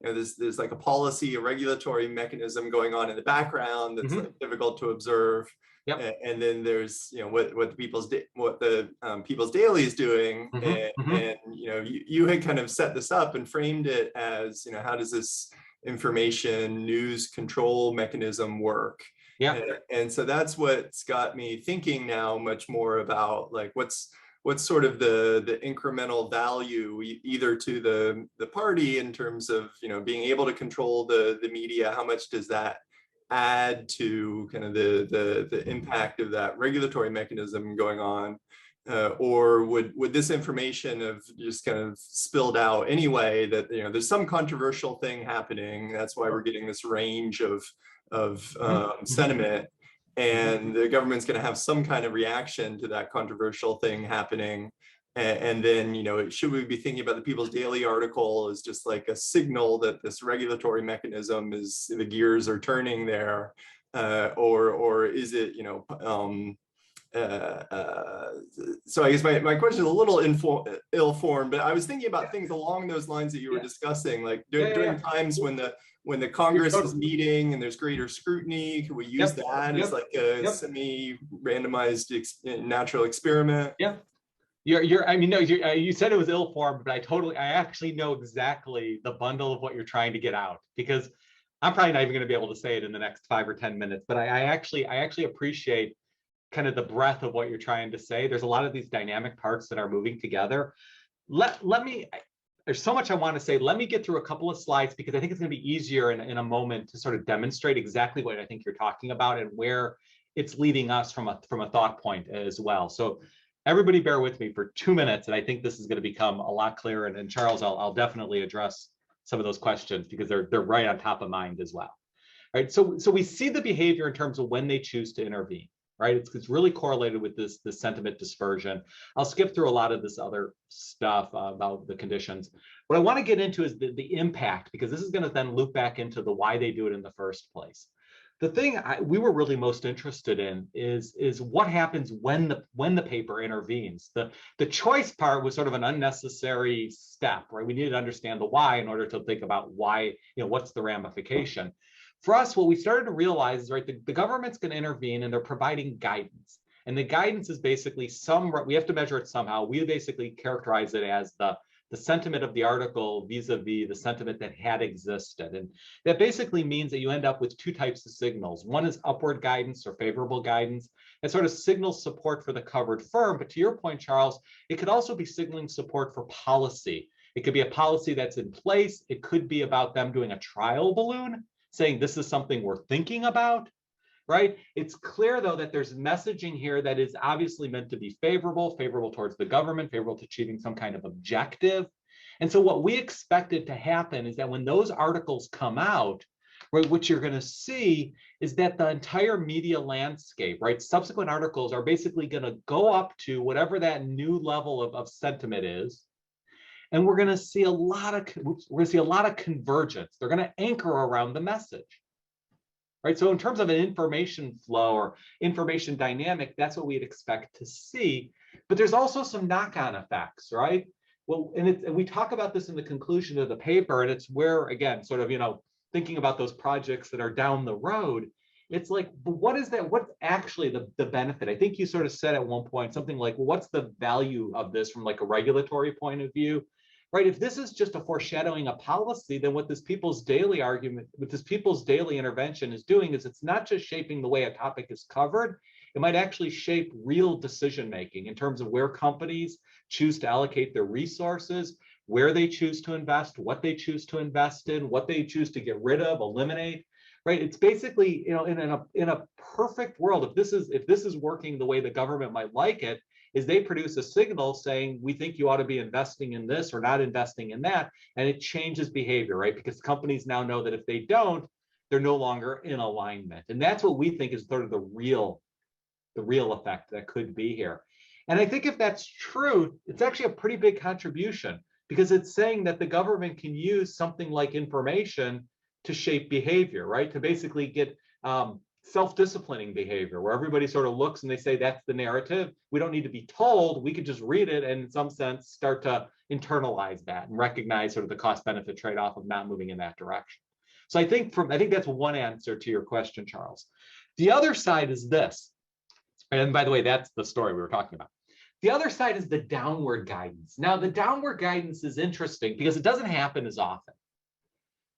there's like a policy, a regulatory mechanism going on in the background that's like difficult to observe. Yep. And then there's what the People's Daily is doing, and you had kind of set this up and framed it as how does this information news control mechanism work? Yeah. And so that's what's got me thinking now much more about like what's sort of the incremental value either to the party in terms of being able to control the media. How much does that add to kind of the impact of that regulatory mechanism going on, or would this information have just kind of spilled out anyway, that there's some controversial thing happening, that's why we're getting this range of sentiment, and the government's going to have some kind of reaction to that controversial thing happening. And then, should we be thinking about the People's Daily article as just like a signal that this regulatory mechanism is, the gears are turning there, or is it, so I guess my question is a little ill-formed, but I was thinking about things along those lines that you were discussing, like during times when the Congress is meeting and there's greater scrutiny, can we use that as like a semi-randomized natural experiment? Yeah. You said it was ill-formed, but I actually know exactly the bundle of what you're trying to get out, because I'm probably not even going to be able to say it in the next 5 or 10 minutes, but I actually appreciate kind of the breadth of what you're trying to say. There's a lot of these dynamic parts that are moving together. There's so much I want to say. Let me get through a couple of slides, because I think it's going to be easier in a moment to sort of demonstrate exactly what I think you're talking about and where it's leading us from a thought point as well. So everybody bear with me for 2 minutes, and I think this is going to become a lot clearer. And Charles, I'll definitely address some of those questions because they're right on top of mind as well. All right, so we see the behavior in terms of when they choose to intervene, right? It's really correlated with this sentiment dispersion. I'll skip through a lot of this other stuff about the conditions. What I want to get into is the impact, because this is going to then loop back into the why they do it in the first place. The thing we were really most interested in is what happens when the paper intervenes. The choice part was sort of an unnecessary step, right? We needed to understand the why in order to think about why, what's the ramification. For us, what we started to realize is, right, the government's going to intervene and they're providing guidance. And the guidance is basically we have to measure it somehow. We basically characterize it as the sentiment of the article vis-a-vis the sentiment that had existed. And that basically means that you end up with two types of signals. One is upward guidance or favorable guidance. It sort of signals support for the covered firm. But to your point, Charles, it could also be signaling support for policy. It could be a policy that's in place. It could be about them doing a trial balloon, saying this is something we're thinking about. Right? It's clear, though, that there's messaging here that is obviously meant to be favorable towards the government, favorable to achieving some kind of objective. And so what we expected to happen is that when those articles come out, right, what you're going to see is that the entire media landscape, right, subsequent articles are basically going to go up to whatever that new level of sentiment is. And we're going to see a lot of convergence. They're going to anchor around the message. Right, so in terms of an information flow or information dynamic, that's what we'd expect to see. But there's also some knock-on effects, right? Well, and we talk about this in the conclusion of the paper, and it's where, again, sort of, thinking about those projects that are down the road, it's like, what is that? What's actually the benefit? I think you sort of said at one point something like, well, what's the value of this from like a regulatory point of view? Right, if this is just a foreshadowing of policy, then what this People's Daily intervention is doing is it's not just shaping the way a topic is covered, it might actually shape real decision making in terms of where companies choose to allocate their resources, where they choose to invest, what they choose to invest in, what they choose to get rid of, eliminate. Right, it's basically, in a perfect world, if this is working the way the government might like it, is they produce a signal saying, we think you ought to be investing in this or not investing in that, and it changes behavior, right? Because companies now know that if they don't, they're no longer in alignment. And that's what we think is sort of the real the real effect that could be here. And I think if that's true, it's actually a pretty big contribution, because it's saying that the government can use something like information to shape behavior, right? To basically get self-disciplining behavior, where everybody sort of looks and they say, that's the narrative. We don't need to be told, we could just read it and in some sense start to internalize that and recognize sort of the cost-benefit trade-off of not moving in that direction. So I think that's one answer to your question, Charles. The other side is this, and by the way, that's the story we were talking about. The other side is the downward guidance. Now, the downward guidance is interesting because it doesn't happen as often.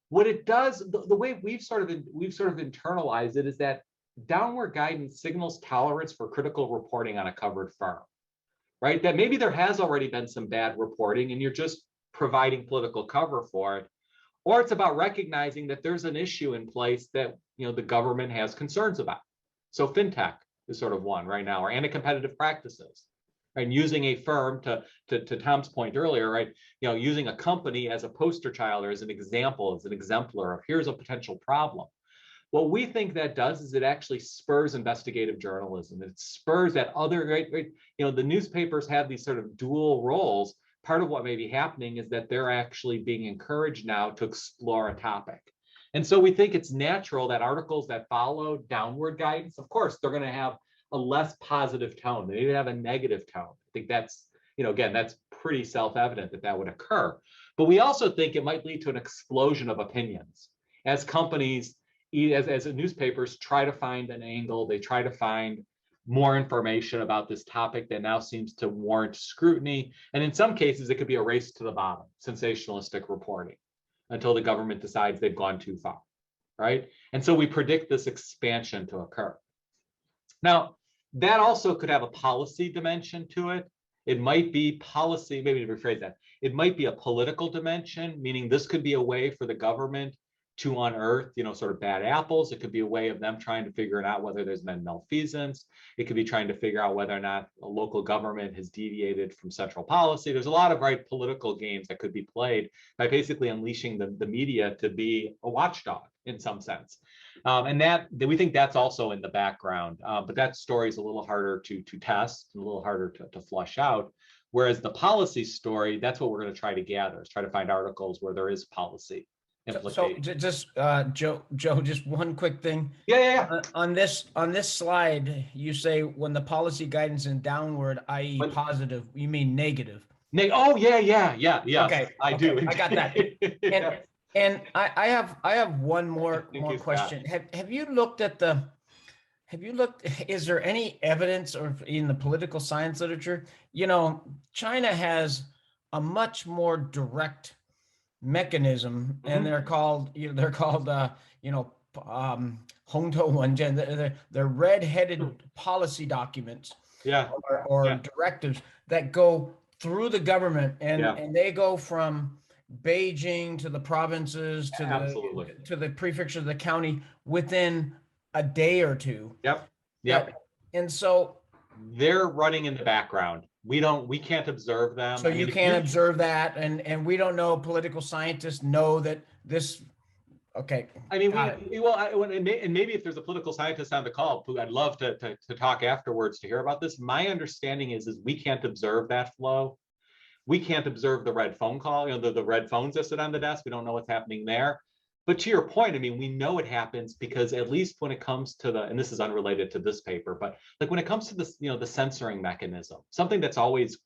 What it does, the way we've sort of internalized it, is that downward guidance signals tolerance for critical reporting on a covered firm, right? That maybe there has already been some bad reporting and you're just providing political cover for it, or it's about recognizing that there's an issue in place that the government has concerns about. So fintech is sort of one right now, or anti-competitive practices. And using a firm, to Tom's point earlier, right? Using a company as a poster child or as an example, as an exemplar of here's a potential problem. What we think that does is it actually spurs investigative journalism. It spurs that other, right? The newspapers have these sort of dual roles. Part of what may be happening is that they're actually being encouraged now to explore a topic. And so we think it's natural that articles that follow downward guidance, of course, they're going to have a less positive tone. They even have a negative tone. I think that's, again, that's pretty self-evident that would occur. But we also think it might lead to an explosion of opinions as companies, as newspapers try to find an angle, they try to find more information about this topic that now seems to warrant scrutiny. And in some cases, it could be a race to the bottom, sensationalistic reporting, until the government decides they've gone too far, right? And so we predict this expansion to occur. Now, that also could have a policy dimension to it. It might be policy, maybe to rephrase that, it might be a political dimension, meaning this could be a way for the government to unearth, sort of bad apples. It could be a way of them trying to figure out whether there's been malfeasance. It could be trying to figure out whether or not a local government has deviated from central policy. There's a lot of political games that could be played by basically unleashing the media to be a watchdog in some sense. And that we think that's also in the background, but that story is a little harder to test, and a little harder to flush out. Whereas the policy story, that's what we're going to try to gather, is try to find articles where there is policy. So just Joe, just one quick thing. Yeah. On this slide, you say when the policy guidance is downward, i.e. positive, you mean negative. Oh yeah. Okay, I do. I got that. And I have one more question. Have you looked at is there any evidence, or in the political science literature, China has a much more direct mechanism, and they're called they're red-headed policy documents, or directives that go through the government, and they go from Beijing to the provinces to the prefecture of the county within a day or two. Yep. And so they're running in the background. We can't observe them. So you can't observe that, and we don't know. Political scientists know that this. Okay. I mean, and maybe if there's a political scientist on the call, I'd love to talk afterwards to hear about this. My understanding is we can't observe that flow. We can't observe the red phone call, the red phones that sit on the desk. We don't know what's happening there. But to your point, I mean, we know it happens because at least when it comes to and this is unrelated to this paper, but like when it comes to this, the censoring mechanism, something that's always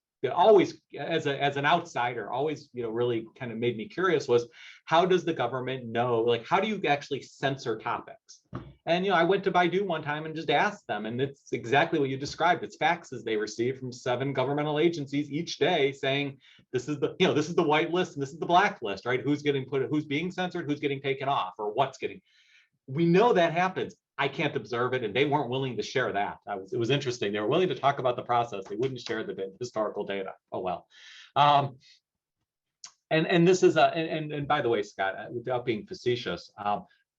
as an outsider, always, really kind of made me curious was, how does the government know, how do you actually censor topics? And, I went to Baidu one time and just asked them, and it's exactly what you described. It's faxes they receive from 7 governmental agencies each day saying, this is the, this is the white list and this is the black list, right? Who's being censored, who's getting taken off, or we know that happens. I can't observe it, and they weren't willing to share that. It was interesting. They were willing to talk about the process. They wouldn't share the historical data. Oh well. And this is and by the way, Scott, without being facetious,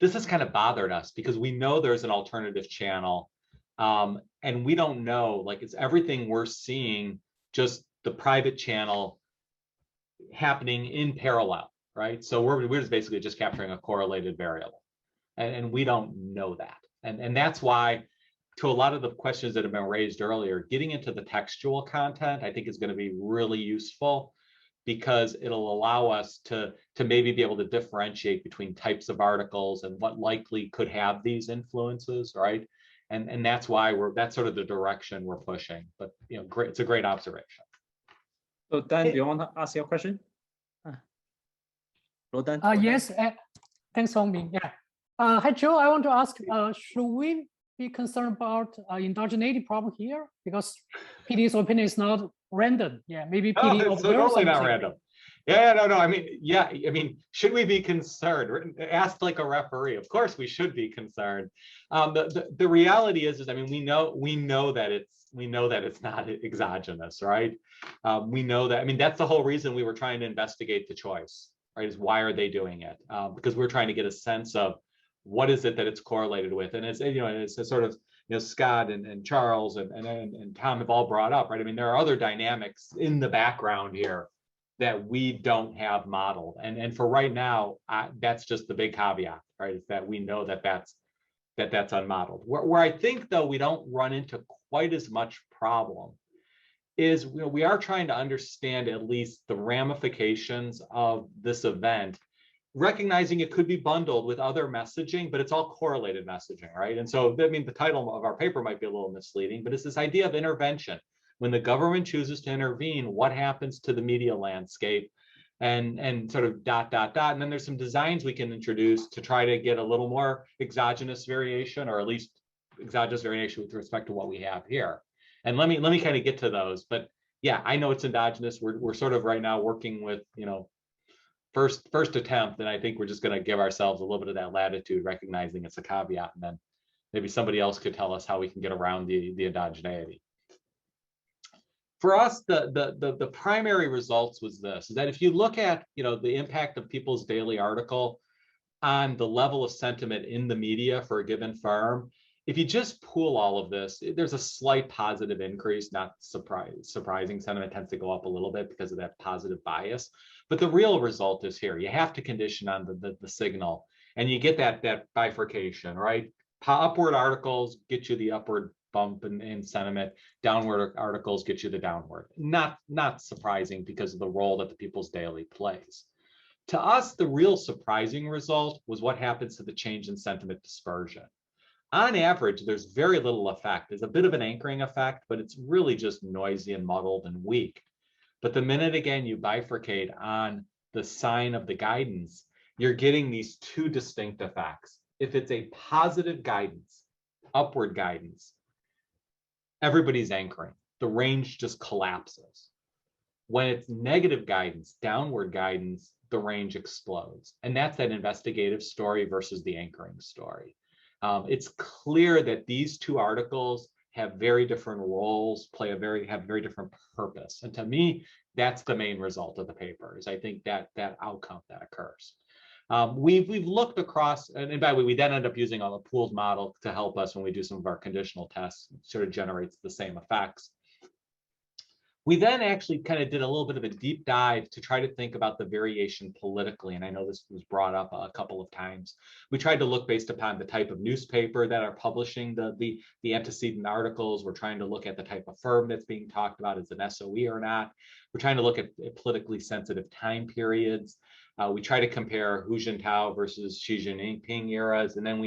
this has kind of bothered us because we know there's an alternative channel, and we don't know, is everything we're seeing just the private channel happening in parallel, right? So we're just basically just capturing a correlated variable, and we don't know that. And that's why to a lot of the questions that have been raised earlier, getting into the textual content, I think is going to be really useful, because it'll allow us to maybe be able to differentiate between types of articles and what likely could have these influences, right? And that's why that's sort of the direction we're pushing. But great, it's a great observation. So Dan, do you want to ask your question? Rodan? Yes, thanks, Hongbin. Yeah. Hi, Joe. I want to ask, should we be concerned about endogeneity problem here? Because PD's opinion is not random. Yeah, maybe PD it's totally not random. Yeah, no. I mean, should we be concerned? Asked like a referee. Of course, we should be concerned. The reality is, I mean, we know that it's not exogenous, right? We know that. I mean, that's the whole reason we were trying to investigate the choice, right? Is why are they doing it? Because we're trying to get a sense of what is it that it's correlated with, and it's a sort of Scott and Charles and Tom have all brought up, right? I mean, there are other dynamics in the background here that we don't have modeled, and for right now, that's just the big caveat, right? Is that we know that's unmodeled. Where I think though we don't run into quite as much problem is we are trying to understand at least the ramifications of this event, recognizing it could be bundled with other messaging, but it's all correlated messaging, right? And so, I mean, the title of our paper might be a little misleading, but it's this idea of intervention. When the government chooses to intervene, what happens to the media landscape, and sort of ... And then there's some designs we can introduce to try to get a little more exogenous variation, or at least exogenous variation with respect to what we have here. And let me kind of get to those. But yeah, I know it's endogenous. We're sort of right now working with, first attempt, and I think we're just going to give ourselves a little bit of that latitude, recognizing it's a caveat, and then maybe somebody else could tell us how we can get around the endogeneity. For us, the primary results was this: is that if you look at the impact of People's Daily article on the level of sentiment in the media for a given firm, if you just pool all of this, there's a slight positive increase. Not surprising. Sentiment tends to go up a little bit because of that positive bias. But the real result is here. You have to condition on the signal, and you get that bifurcation, right? Upward articles get you the upward bump in sentiment. Downward articles get you the downward. Not surprising because of the role that the People's Daily plays. To us, the real surprising result was what happens to the change in sentiment dispersion. On average, there's very little effect. There's a bit of an anchoring effect, but it's really just noisy and muddled and weak. But the minute, again, you bifurcate on the sign of the guidance, you're getting these two distinct effects. If it's a positive guidance, upward guidance, everybody's anchoring. The range just collapses. When it's negative guidance, downward guidance, the range explodes. And that's that investigative story versus the anchoring story. It's clear that these two articles have very different roles, have very different purpose. And to me, that's the main result of the paper, is I think that outcome that occurs. We've looked across, and by the way, we then end up using a pooled model to help us when we do some of our conditional tests. It sort of generates the same effects. We then actually kind of did a little bit of a deep dive to try to think about the variation politically, and I know this was brought up a couple of times. We tried to look based upon the type of newspaper that are publishing the antecedent articles. We're trying to look at the type of firm that's being talked about, is an SOE or not. We're trying to look at politically sensitive time periods. We try to compare Hu Jintao versus Xi Jinping eras. And then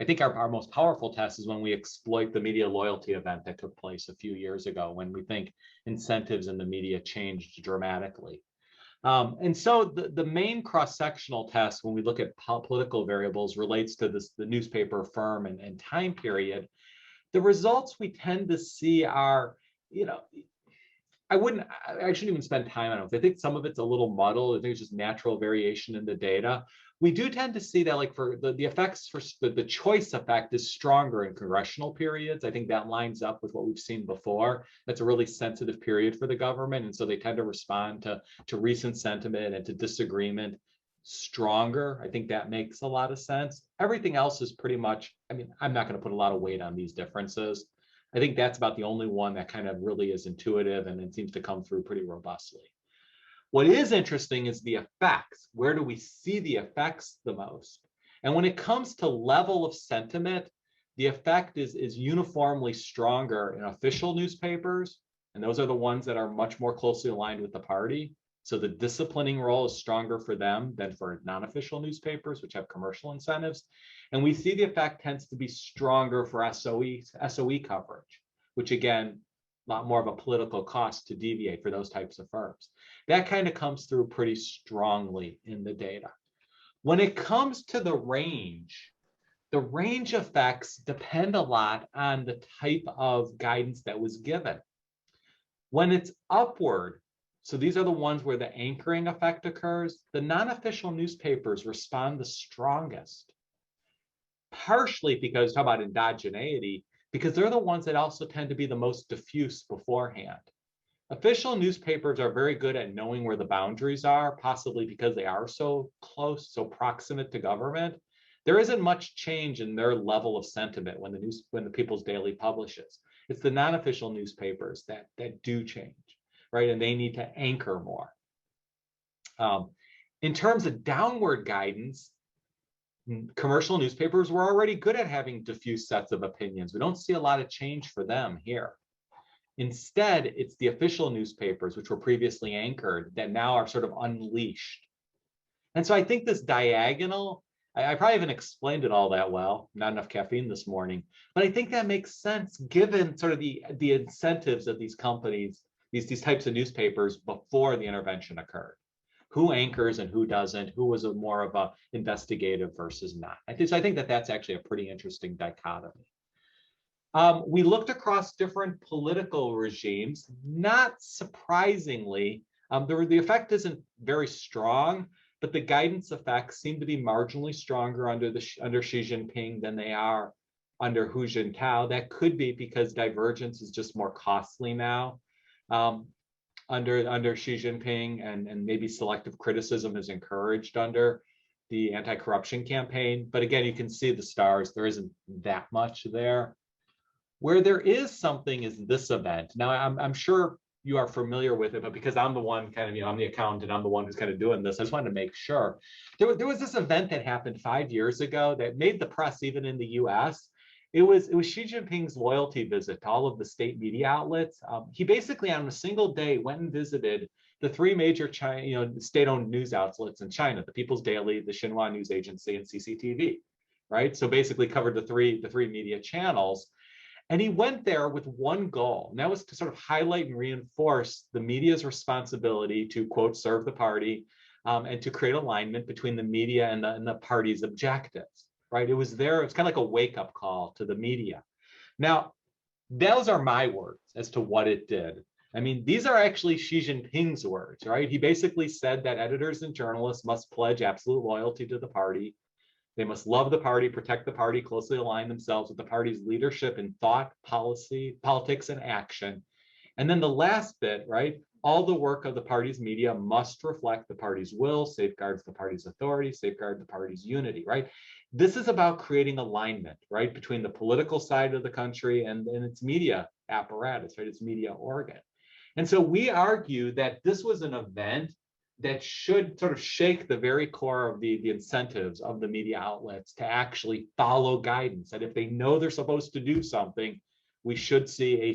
I think our most powerful test is when we exploit the media loyalty event that took place a few years ago, when we think incentives in the media changed dramatically. And so the main cross-sectional test when we look at political variables relates to the newspaper firm and time period. The results we tend to see are, I shouldn't even spend time on it. I think some of it's a little muddled. I think it's just natural variation in the data. We do tend to see that, like, for the effects, for the choice effect is stronger in congressional periods. I think that lines up with what we've seen before. That's a really sensitive period for the government. And so they tend to respond to recent sentiment and to disagreement stronger. I think that makes a lot of sense. Everything else is pretty much, I'm not going to put a lot of weight on these differences. I think that's about the only one that kind of really is intuitive and it seems to come through pretty robustly. What is interesting is the effects. Where do we see the effects the most? And when it comes to level of sentiment, the effect is uniformly stronger in official newspapers, and those are the ones that are much more closely aligned with the party. So the disciplining role is stronger for them than for non-official newspapers, which have commercial incentives. And we see the effect tends to be stronger for SOE coverage, which again, a lot more of a political cost to deviate for those types of firms. That kind of comes through pretty strongly in the data. When it comes to the range effects depend a lot on the type of guidance that was given. When it's upward, so these are the ones where the anchoring effect occurs, the non-official newspapers respond the strongest. Partially because, talk about endogeneity, because they're the ones that also tend to be the most diffuse beforehand. Official newspapers are very good at knowing where the boundaries are, possibly because they are so close, so proximate to government. There isn't much change in their level of sentiment when the People's Daily publishes. It's the non-official newspapers that do change, right? And they need to anchor more. In terms of downward guidance, commercial newspapers were already good at having diffuse sets of opinions. We don't see a lot of change for them here. Instead, it's the official newspapers, which were previously anchored, that now are sort of unleashed. And so I think this diagonal, I probably haven't explained it all that well, not enough caffeine this morning, but I think that makes sense given sort of the incentives of these companies, these types of newspapers before the intervention occurred. Who anchors and who doesn't, who was more of a investigative versus not. So I think that that's actually a pretty interesting dichotomy. We looked across different political regimes. Not surprisingly, the effect isn't very strong, but the guidance effects seem to be marginally stronger under Xi Jinping than they are under Hu Jintao. That could be because divergence is just more costly now under Xi Jinping, and maybe selective criticism is encouraged under the anti-corruption campaign. But again, you can see the stars. There isn't that much there. Where there is something is this event. Now, I'm sure you are familiar with it, but because I'm the one kind of, I'm the accountant, I'm the one who's kind of doing this, I just wanted to make sure. There was this event that happened 5 years ago that made the press even in the US. It was Xi Jinping's loyalty visit to all of the state media outlets. He basically on a single day went and visited the three major state-owned news outlets in China, the People's Daily, the Xinhua News Agency, and CCTV, right? So basically covered the three media channels. And he went there with one goal, and that was to sort of highlight and reinforce the media's responsibility to, quote, serve the party, and to create alignment between the media and the party's objectives, right? It was kind of like a wake-up call to the media. Now, those are my words as to what it did. I mean, these are actually Xi Jinping's words, right? He basically said that editors and journalists must pledge absolute loyalty to the party. They must love the party, protect the party, closely align themselves with the party's leadership in thought, policy, politics, and action. And then the last bit, right? All the work of the party's media must reflect the party's will, safeguards the party's authority, safeguard the party's unity, right? This is about creating alignment, right? Between the political side of the country and its media apparatus, right? Its media organ. And so we argue that this was an event that should sort of shake the very core of the incentives of the media outlets to actually follow guidance. That if they know they're supposed to do something, we should see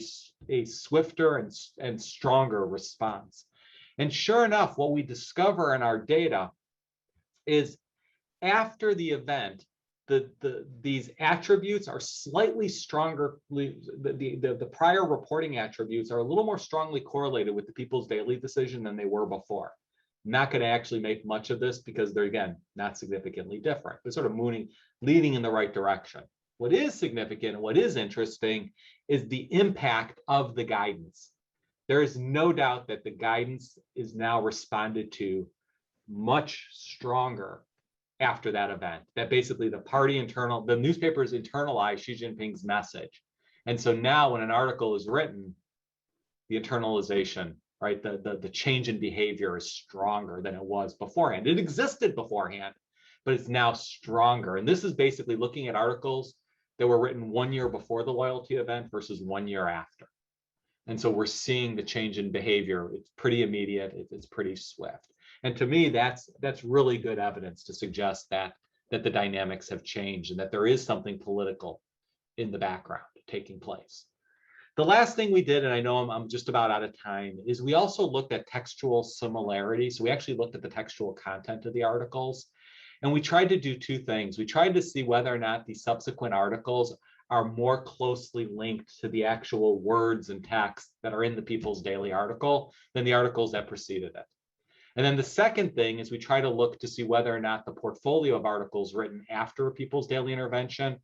a swifter and stronger response. And sure enough, what we discover in our data is after the event, these attributes are slightly stronger. The prior reporting attributes are a little more strongly correlated with the People's Daily decision than they were before. Not going to actually make much of this because they're, again, not significantly different. They're sort of leading in the right direction. What is significant, what is interesting, is the impact of the guidance. There is no doubt that the guidance is now responded to much stronger after that event. That basically the newspapers internalize Xi Jinping's message. And so now when an article is written, the internalization, right? The change in behavior is stronger than it was beforehand. It existed beforehand, but it's now stronger. And this is basically looking at articles that were written 1 year before the loyalty event versus 1 year after. And so we're seeing the change in behavior. It's pretty immediate. It's pretty swift. And to me, that's really good evidence to suggest that the dynamics have changed and that there is something political in the background taking place. The last thing we did, and I know I'm just about out of time, is we also looked at textual similarity. So we actually looked at the textual content of the articles, and we tried to do two things. We tried to see whether or not the subsequent articles are more closely linked to the actual words and text that are in the People's Daily article than the articles that preceded it. And then the second thing is we try to look to see whether or not the portfolio of articles written after a People's Daily intervention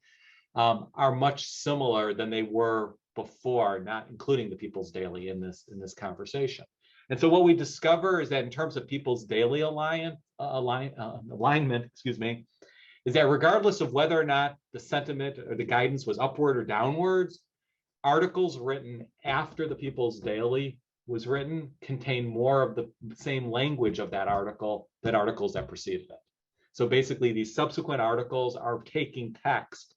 are much similar than they were before, not including the People's Daily in this conversation. And so what we discover is that in terms of People's Daily alignment, is that regardless of whether or not the sentiment or the guidance was upward or downwards, articles written after the People's Daily was written contain more of the same language of that article than articles that preceded it. So basically, these subsequent articles are taking text,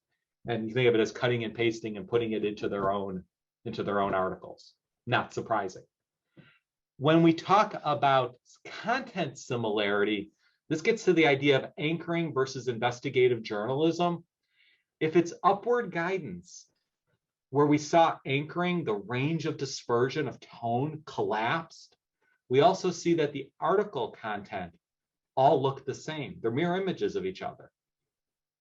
and you think of it as cutting and pasting and putting it into their own articles. Not surprising. When we talk about content similarity, this gets to the idea of anchoring versus investigative journalism. If it's upward guidance, where we saw anchoring, the range of dispersion of tone collapsed, we also see that the article content all look the same. They're mirror images of each other.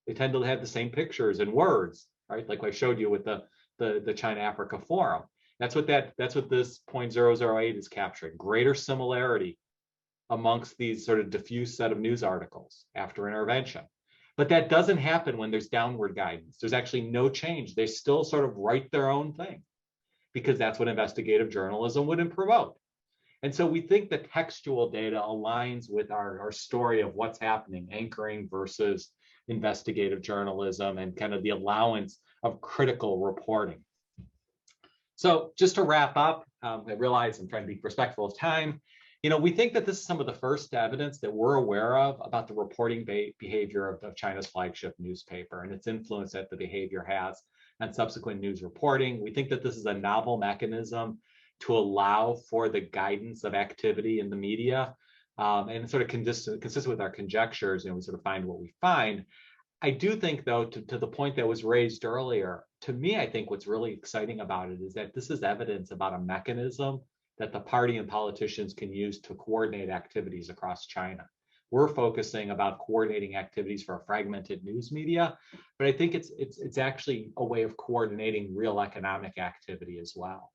They tend to have the same pictures and words, right? Like I showed you with the China-Africa Forum. That's what this 0.008 is capturing, greater similarity amongst these sort of diffuse set of news articles after intervention. But that doesn't happen when there's downward guidance. There's actually no change. They still sort of write their own thing because that's what investigative journalism would promote. And so we think the textual data aligns with our story of what's happening, anchoring versus investigative journalism and kind of the allowance of critical reporting. So just to wrap up, I realize I'm trying to be respectful of time. We think that this is some of the first evidence that we're aware of about the reporting behavior of China's flagship newspaper and its influence that the behavior has on subsequent news reporting. We think that this is a novel mechanism to allow for the guidance of activity in the media, and sort of consistent with our conjectures, we sort of find what we find. I do think, though, to the point that was raised earlier, to me, I think what's really exciting about it is that this is evidence about a mechanism that the party and politicians can use to coordinate activities across China. We're focusing about coordinating activities for a fragmented news media, but I think it's actually a way of coordinating real economic activity as well.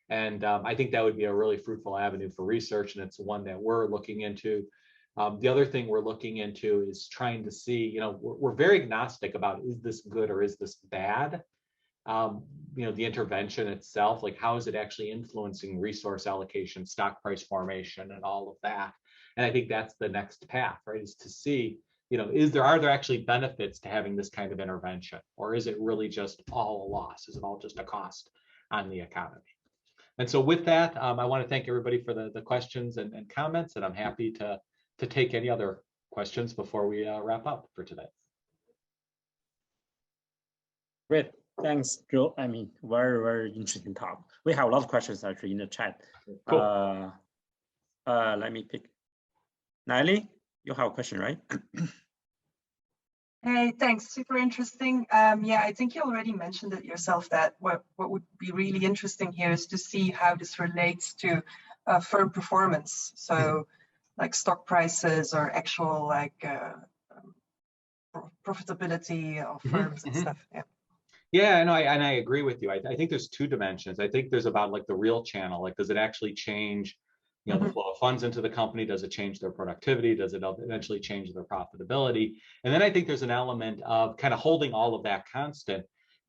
And I think that would be a really fruitful avenue for research, and it's one that we're looking into. The other thing we're looking into is trying to see, we're very agnostic about, is this good or is this bad? The intervention itself, like how is it actually influencing resource allocation, stock price formation, and all of that? And I think that's the next path, right? Is to see, are there actually benefits to having this kind of intervention, or is it really just all a loss? Is it all just a cost on the economy? And so with that, I want to thank everybody for the questions and comments, and I'm happy to take any other questions before we wrap up for today. Great. Thanks, Joe. Very, very interesting talk. We have a lot of questions actually in the chat. Cool. Let me pick. Natalie, you have a question, right? Hey, thanks. Super interesting. Yeah, I think you already mentioned it yourself that what would be really interesting here is to see how this relates to firm performance. So like stock prices or actual profitability of firms and stuff. Yeah. Yeah, and I agree with you. I think there's two dimensions. I think there's about like the real channel, like does it actually change, the flow of funds into the company? Does it change their productivity? Does it eventually change their profitability? And then I think there's an element of kind of holding all of that constant.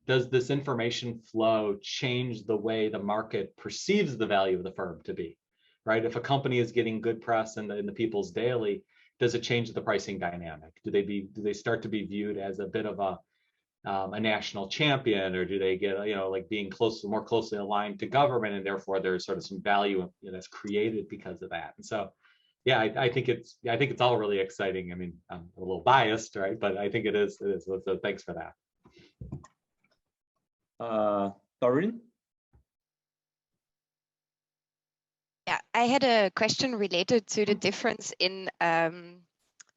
Does this information flow change the way the market perceives the value of the firm to be, right? If a company is getting good press in the People's Daily, does it change the pricing dynamic? Do they start to be viewed as a bit of a national champion, or do they get like being more closely aligned to government, and therefore there's sort of some value that's created because of that? And so, yeah, I think it's all really exciting. I'm a little biased, right? But I think it is. So thanks for that. Doreen. Yeah, I had a question related to the difference in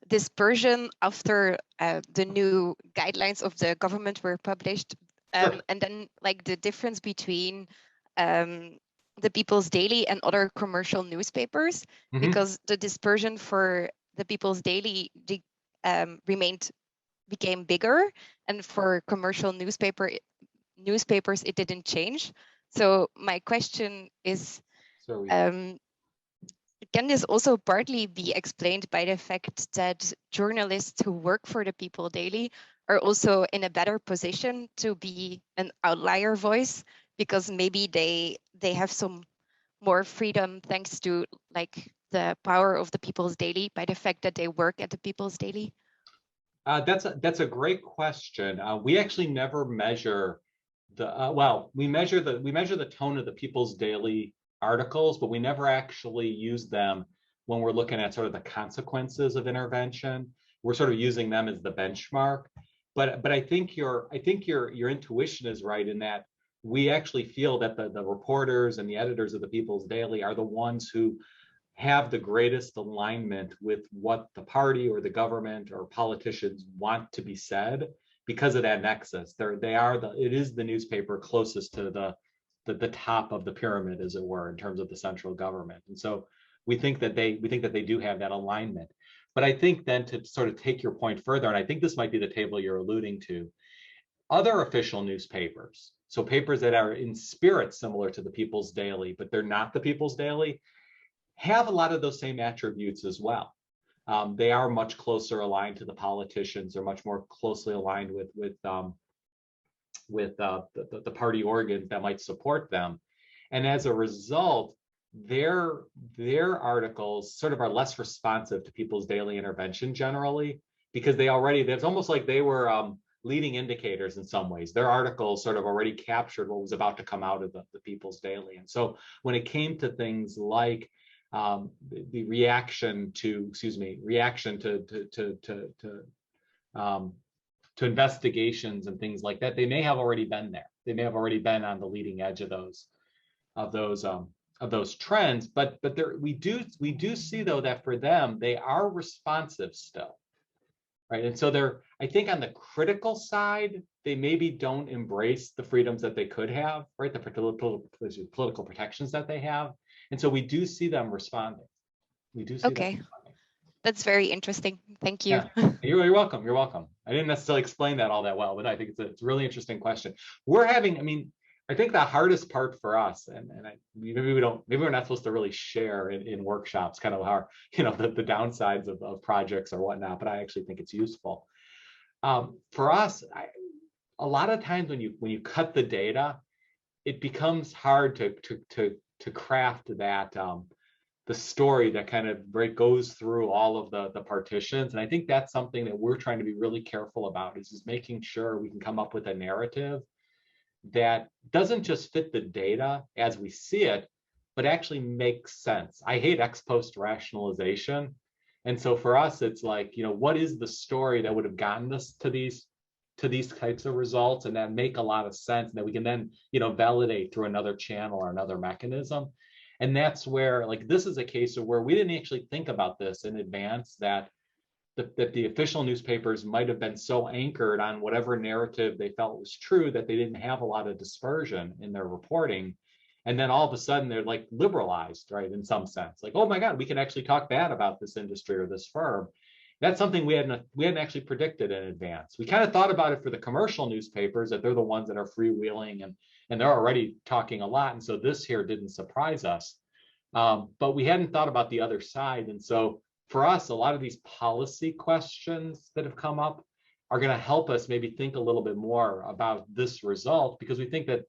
dispersion after the new guidelines of the government were published Sure. And then like the difference between the People's Daily and other commercial newspapers, because the dispersion for the People's Daily became bigger, and for commercial newspapers it didn't change. So my question is, can this also partly be explained by the fact that journalists who work for the People Daily are also in a better position to be an outlier voice, because maybe they have some more freedom thanks to like the power of the People's Daily by the fact that they work at the People's Daily? That's a great question. We actually never measure the we measure the tone of the People's Daily articles, but we never actually use them when we're looking at sort of the consequences of intervention. We're sort of using them as the benchmark. But I think your intuition is right in that we actually feel that the reporters and the editors of the People's Daily are the ones who have the greatest alignment with what the party or the government or politicians want to be said because of that nexus. It is the newspaper closest to the top of the pyramid, as it were, in terms of the central government. And so we think that they do have that alignment. But I think then, to sort of take your point further, and I think this might be the table you're alluding to, other official newspapers, so papers that are in spirit similar to the People's Daily, but they're not the People's Daily, have a lot of those same attributes as well. They are much closer aligned to the politicians. They're much more closely aligned with the party organs that might support them, and as a result, their articles sort of are less responsive to People's Daily intervention generally, because it's almost like they were leading indicators in some ways. Their articles sort of already captured what was about to come out of the People's Daily. And so when it came to things like the reaction to investigations and things like that, they may have already been there. They may have already been on the leading edge of those trends. But we do see though that for them they are responsive still, right? And so I think on the critical side, they maybe don't embrace the freedoms that they could have, right? The political protections that they have. And so we do see them responding. We do see them responding. That's very interesting. Thank you. Yeah. You're welcome. You're welcome. I didn't necessarily explain that all that well, but I think it's a really interesting question. I think the hardest part for us, and maybe we're not supposed to really share in workshops kind of how, the downsides of projects or whatnot, but I actually think it's useful. For us, a lot of times when you cut the data, it becomes hard to craft that the story that kind of goes through all of the partitions. And I think that's something that we're trying to be really careful about, is making sure we can come up with a narrative that doesn't just fit the data as we see it, but actually makes sense. I hate ex post rationalization. And so for us, it's like, what is the story that would have gotten us to these types of results, and that make a lot of sense, and that we can then, validate through another channel or another mechanism. And that's where, like, this is a case of where we didn't actually think about this in advance, that the official newspapers might have been so anchored on whatever narrative they felt was true that they didn't have a lot of dispersion in their reporting. And then all of a sudden they're like liberalized, right? In some sense, like, oh my God, we can actually talk bad about this industry or this firm. That's something we hadn't actually predicted in advance. We kind of thought about it for the commercial newspapers, that they're the ones that are freewheeling and they're already talking a lot. And so this here didn't surprise us. But we hadn't thought about the other side. And so for us, a lot of these policy questions that have come up are going to help us maybe think a little bit more about this result, because we think that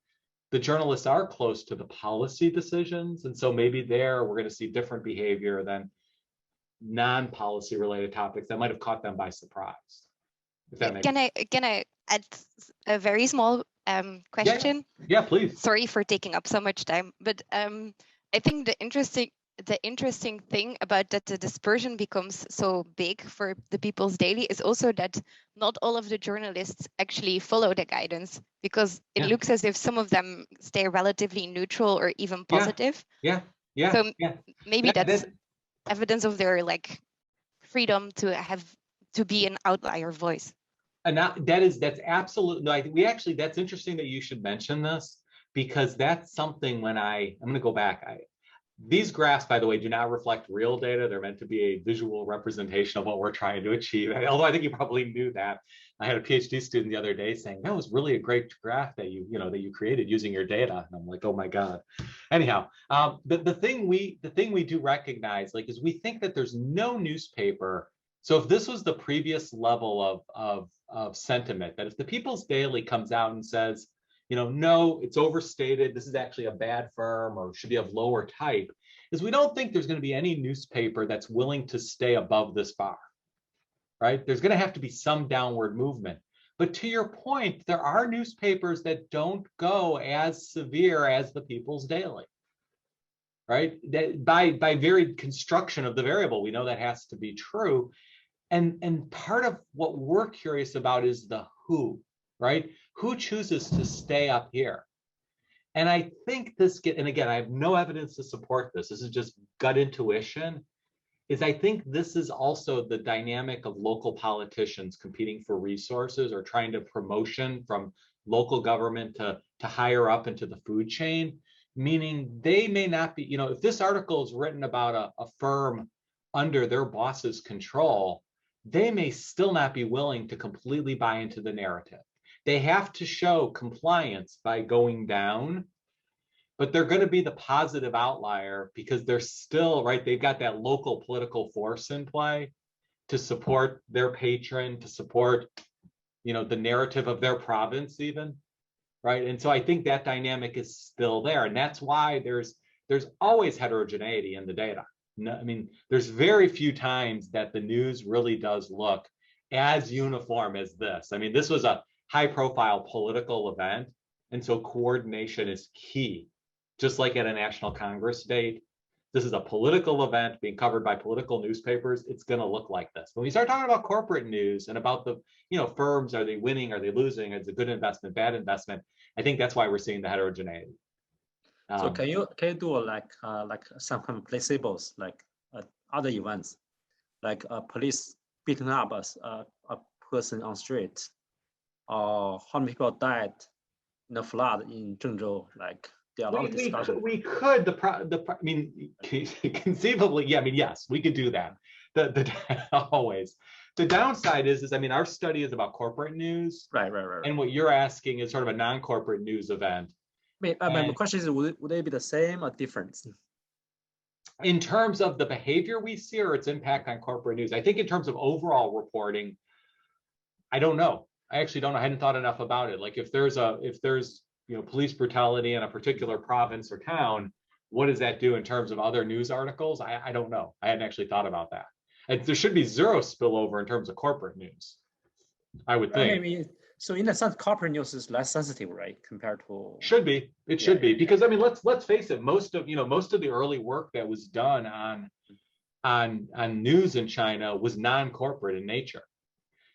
the journalists are close to the policy decisions. And so maybe there we're going to see different behavior than non-policy related topics that might have caught them by surprise. If that makes sense. Can I add a very small question? Yeah, please. Sorry for taking up so much time, but I think the interesting thing about that the dispersion becomes so big for the People's Daily is also that not all of the journalists actually follow the guidance, because it looks as if some of them stay relatively neutral or even positive. Yeah. So maybe that's evidence of their freedom to be an outlier voice. And that's absolutely, no, that's interesting that you should mention this, because that's something when I'm going to go back. These graphs, by the way, do not reflect real data. They're meant to be a visual representation of what we're trying to achieve. Although I think you probably knew that. I had a PhD student the other day saying, that was really a great graph that you created using your data. And I'm like, oh my God. Anyhow, the thing we do recognize, like, is we think that there's no newspaper. So if this was the previous level of sentiment, that if the People's Daily comes out and says, no, it's overstated, this is actually a bad firm, or should be of lower type, is we don't think there's going to be any newspaper that's willing to stay above this bar, right? There's going to have to be some downward movement. But to your point, there are newspapers that don't go as severe as the People's Daily, right? That by very construction of the variable, we know that has to be true. And part of what we're curious about is the who, right? Who chooses to stay up here? And I think and again, I have no evidence to support this. This is just gut intuition, is I think this is also the dynamic of local politicians competing for resources or trying to promotion from local government to higher up into the food chain, meaning they may not be, if this article is written about a firm under their boss's control, they may still not be willing to completely buy into the narrative. They have to show compliance by going down, but they're going to be the positive outlier because they're still, right, they've got that local political force in play to support their patron, to support, the narrative of their province even, right? And so I think that dynamic is still there. And that's why there's always heterogeneity in the data. I mean, there's very few times that the news really does look as uniform as this. I mean, this was a high-profile political event, and so coordination is key. Just like at a National Congress date, this is a political event being covered by political newspapers. It's going to look like this. When we start talking about corporate news and about the, firms, are they winning, are they losing, is it a good investment, bad investment? I think that's why we're seeing the heterogeneity. So can you do like some kind of placebos, like other events, like police beating up a person on street, or how many people died in a flood in Zhengzhou? Like there are a lot of discussion. We could. I mean, conceivably, yeah. I mean, yes, we could do that. Always. The downside is I mean, our study is about corporate news, right. And what you're asking is sort of a non-corporate news event. My question is, would they be the same or different? In terms of the behavior we see or its impact on corporate news, I think in terms of overall reporting, I don't know. I actually don't know. I hadn't thought enough about it. Like if there's police brutality in a particular province or town, what does that do in terms of other news articles? I don't know. I hadn't actually thought about that. And there should be zero spillover in terms of corporate news, I would think. I mean, so in a sense, corporate news is less sensitive, right, compared to. Should be. It should be, because I mean, let's face it. Most of the early work that was done on news in China was non-corporate in nature.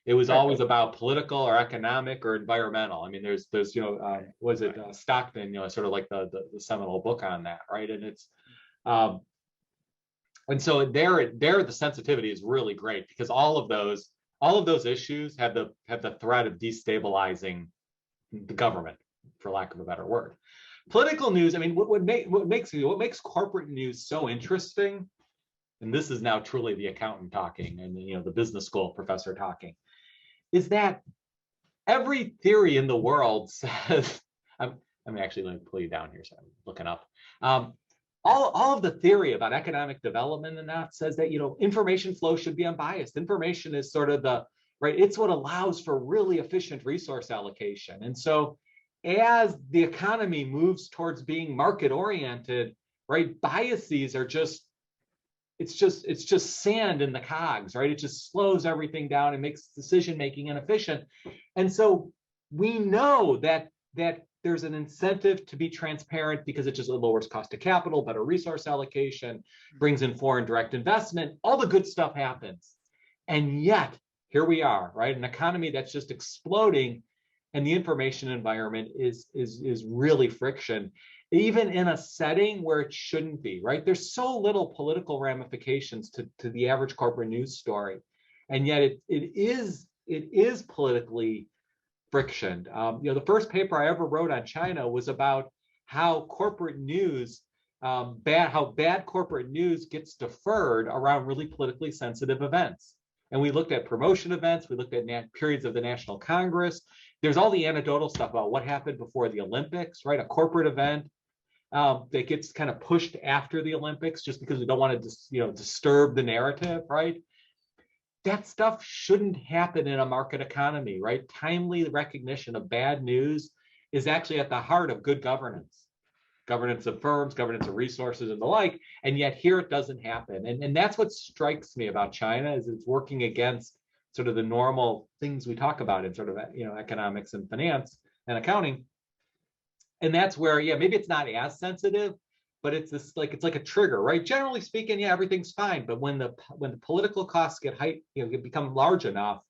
It was always about political or economic or environmental. I mean, there's was it Stockton, sort of like the seminal book on that, right? And it's and so there the sensitivity is really great because all of those issues have the threat of destabilizing the government, for lack of a better word. Political news, I mean, what makes corporate news so interesting, and this is now truly the accountant talking and the business school professor talking, is that every theory in the world says, I'm actually going to pull you down here, so I'm looking up. All of the theory about economic development and that says that information flow should be unbiased. Information is sort of it's what allows for really efficient resource allocation. And so as the economy moves towards being market oriented, right, biases are just sand in the cogs, right? It just slows everything down and makes decision making inefficient. And so we know that there's an incentive to be transparent because it just lowers cost of capital, better resource allocation, brings in foreign direct investment, all the good stuff happens. And yet, here we are, right? An economy that's just exploding, and the information environment is really friction, even in a setting where it shouldn't be, right? There's so little political ramifications to the average corporate news story. And yet it is politically frictioned. The first paper I ever wrote on China was about how corporate news, how bad corporate news gets deferred around really politically sensitive events. And we looked at promotion events, we looked at periods of the National Congress. There's all the anecdotal stuff about what happened before the Olympics, right? A corporate event that gets kind of pushed after the Olympics just because we don't want to disturb the narrative, right? That stuff shouldn't happen in a market economy, right? Timely recognition of bad news is actually at the heart of good governance. Governance of firms, governance of resources and the like, and yet here it doesn't happen. And that's what strikes me about China, is it's working against sort of the normal things we talk about in sort of economics and finance and accounting. And that's where, maybe it's not as sensitive, but it's like a trigger, right? Generally speaking, everything's fine. But when the political costs get become large enough,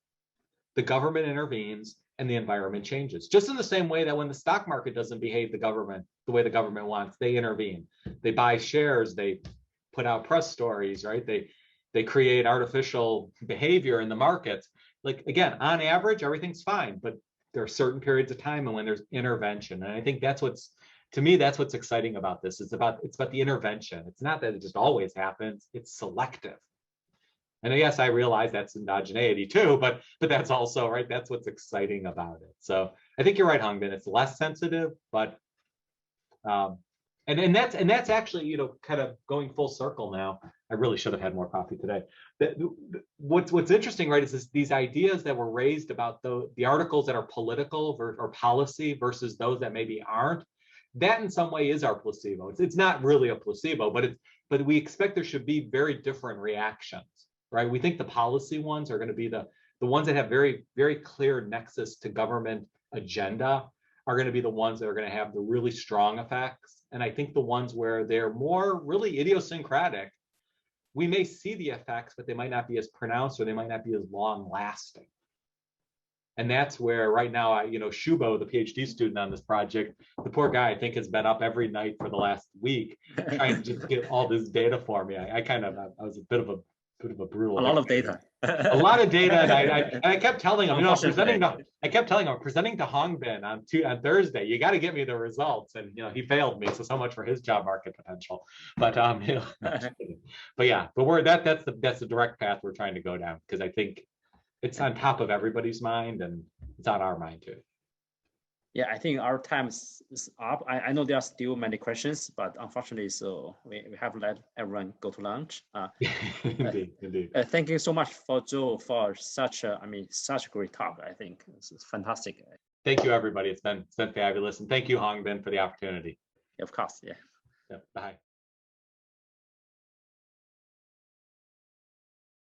the government intervenes and the environment changes. Just in the same way that when the stock market doesn't behave the way the government wants, they intervene. They buy shares, they put out press stories, right? They create artificial behavior in the markets. Like, again, on average, everything's fine, but there are certain periods of time and when there's intervention. And I think that's what's exciting about this. It's about the intervention. It's not that it just always happens, it's selective. And yes, I realize that's endogeneity too, but that's also, right, that's what's exciting about it. So I think you're right, Hongbin, it's less sensitive, but and that's actually, kind of going full circle now. I really should have had more coffee today. What's interesting, right, is these ideas that were raised about the articles that are political or policy versus those that maybe aren't. That in some way is our placebo. It's not really a placebo, but we expect there should be very different reactions, right? We think the policy ones are going to be the ones that have very, very clear nexus to government agenda are going to be the ones that are going to have the really strong effects. And I think the ones where they're more really idiosyncratic, we may see the effects, but they might not be as pronounced or they might not be as long lasting. And that's where right now, Shubo, the PhD student on this project, the poor guy, I think, has been up every night for the last week trying to just get all this data for me. I was a bit of a brutal. A lot of data. A lot of data, and I kept telling him, I kept telling him, presenting to Hongbin on Thursday, you got to get me the results, and he failed me. So much for his job market potential. But but that's the direct path we're trying to go down, because I think it's on top of everybody's mind, and it's on our mind too. Yeah, I think our time is up. I know there are still many questions, but unfortunately, so we have to let everyone go to lunch. Indeed. Thank you so much for Joe for such a great talk. I think this is fantastic. Thank you, everybody. It's been fabulous, and thank you, Hongbin, for the opportunity. Of course, yeah. Bye.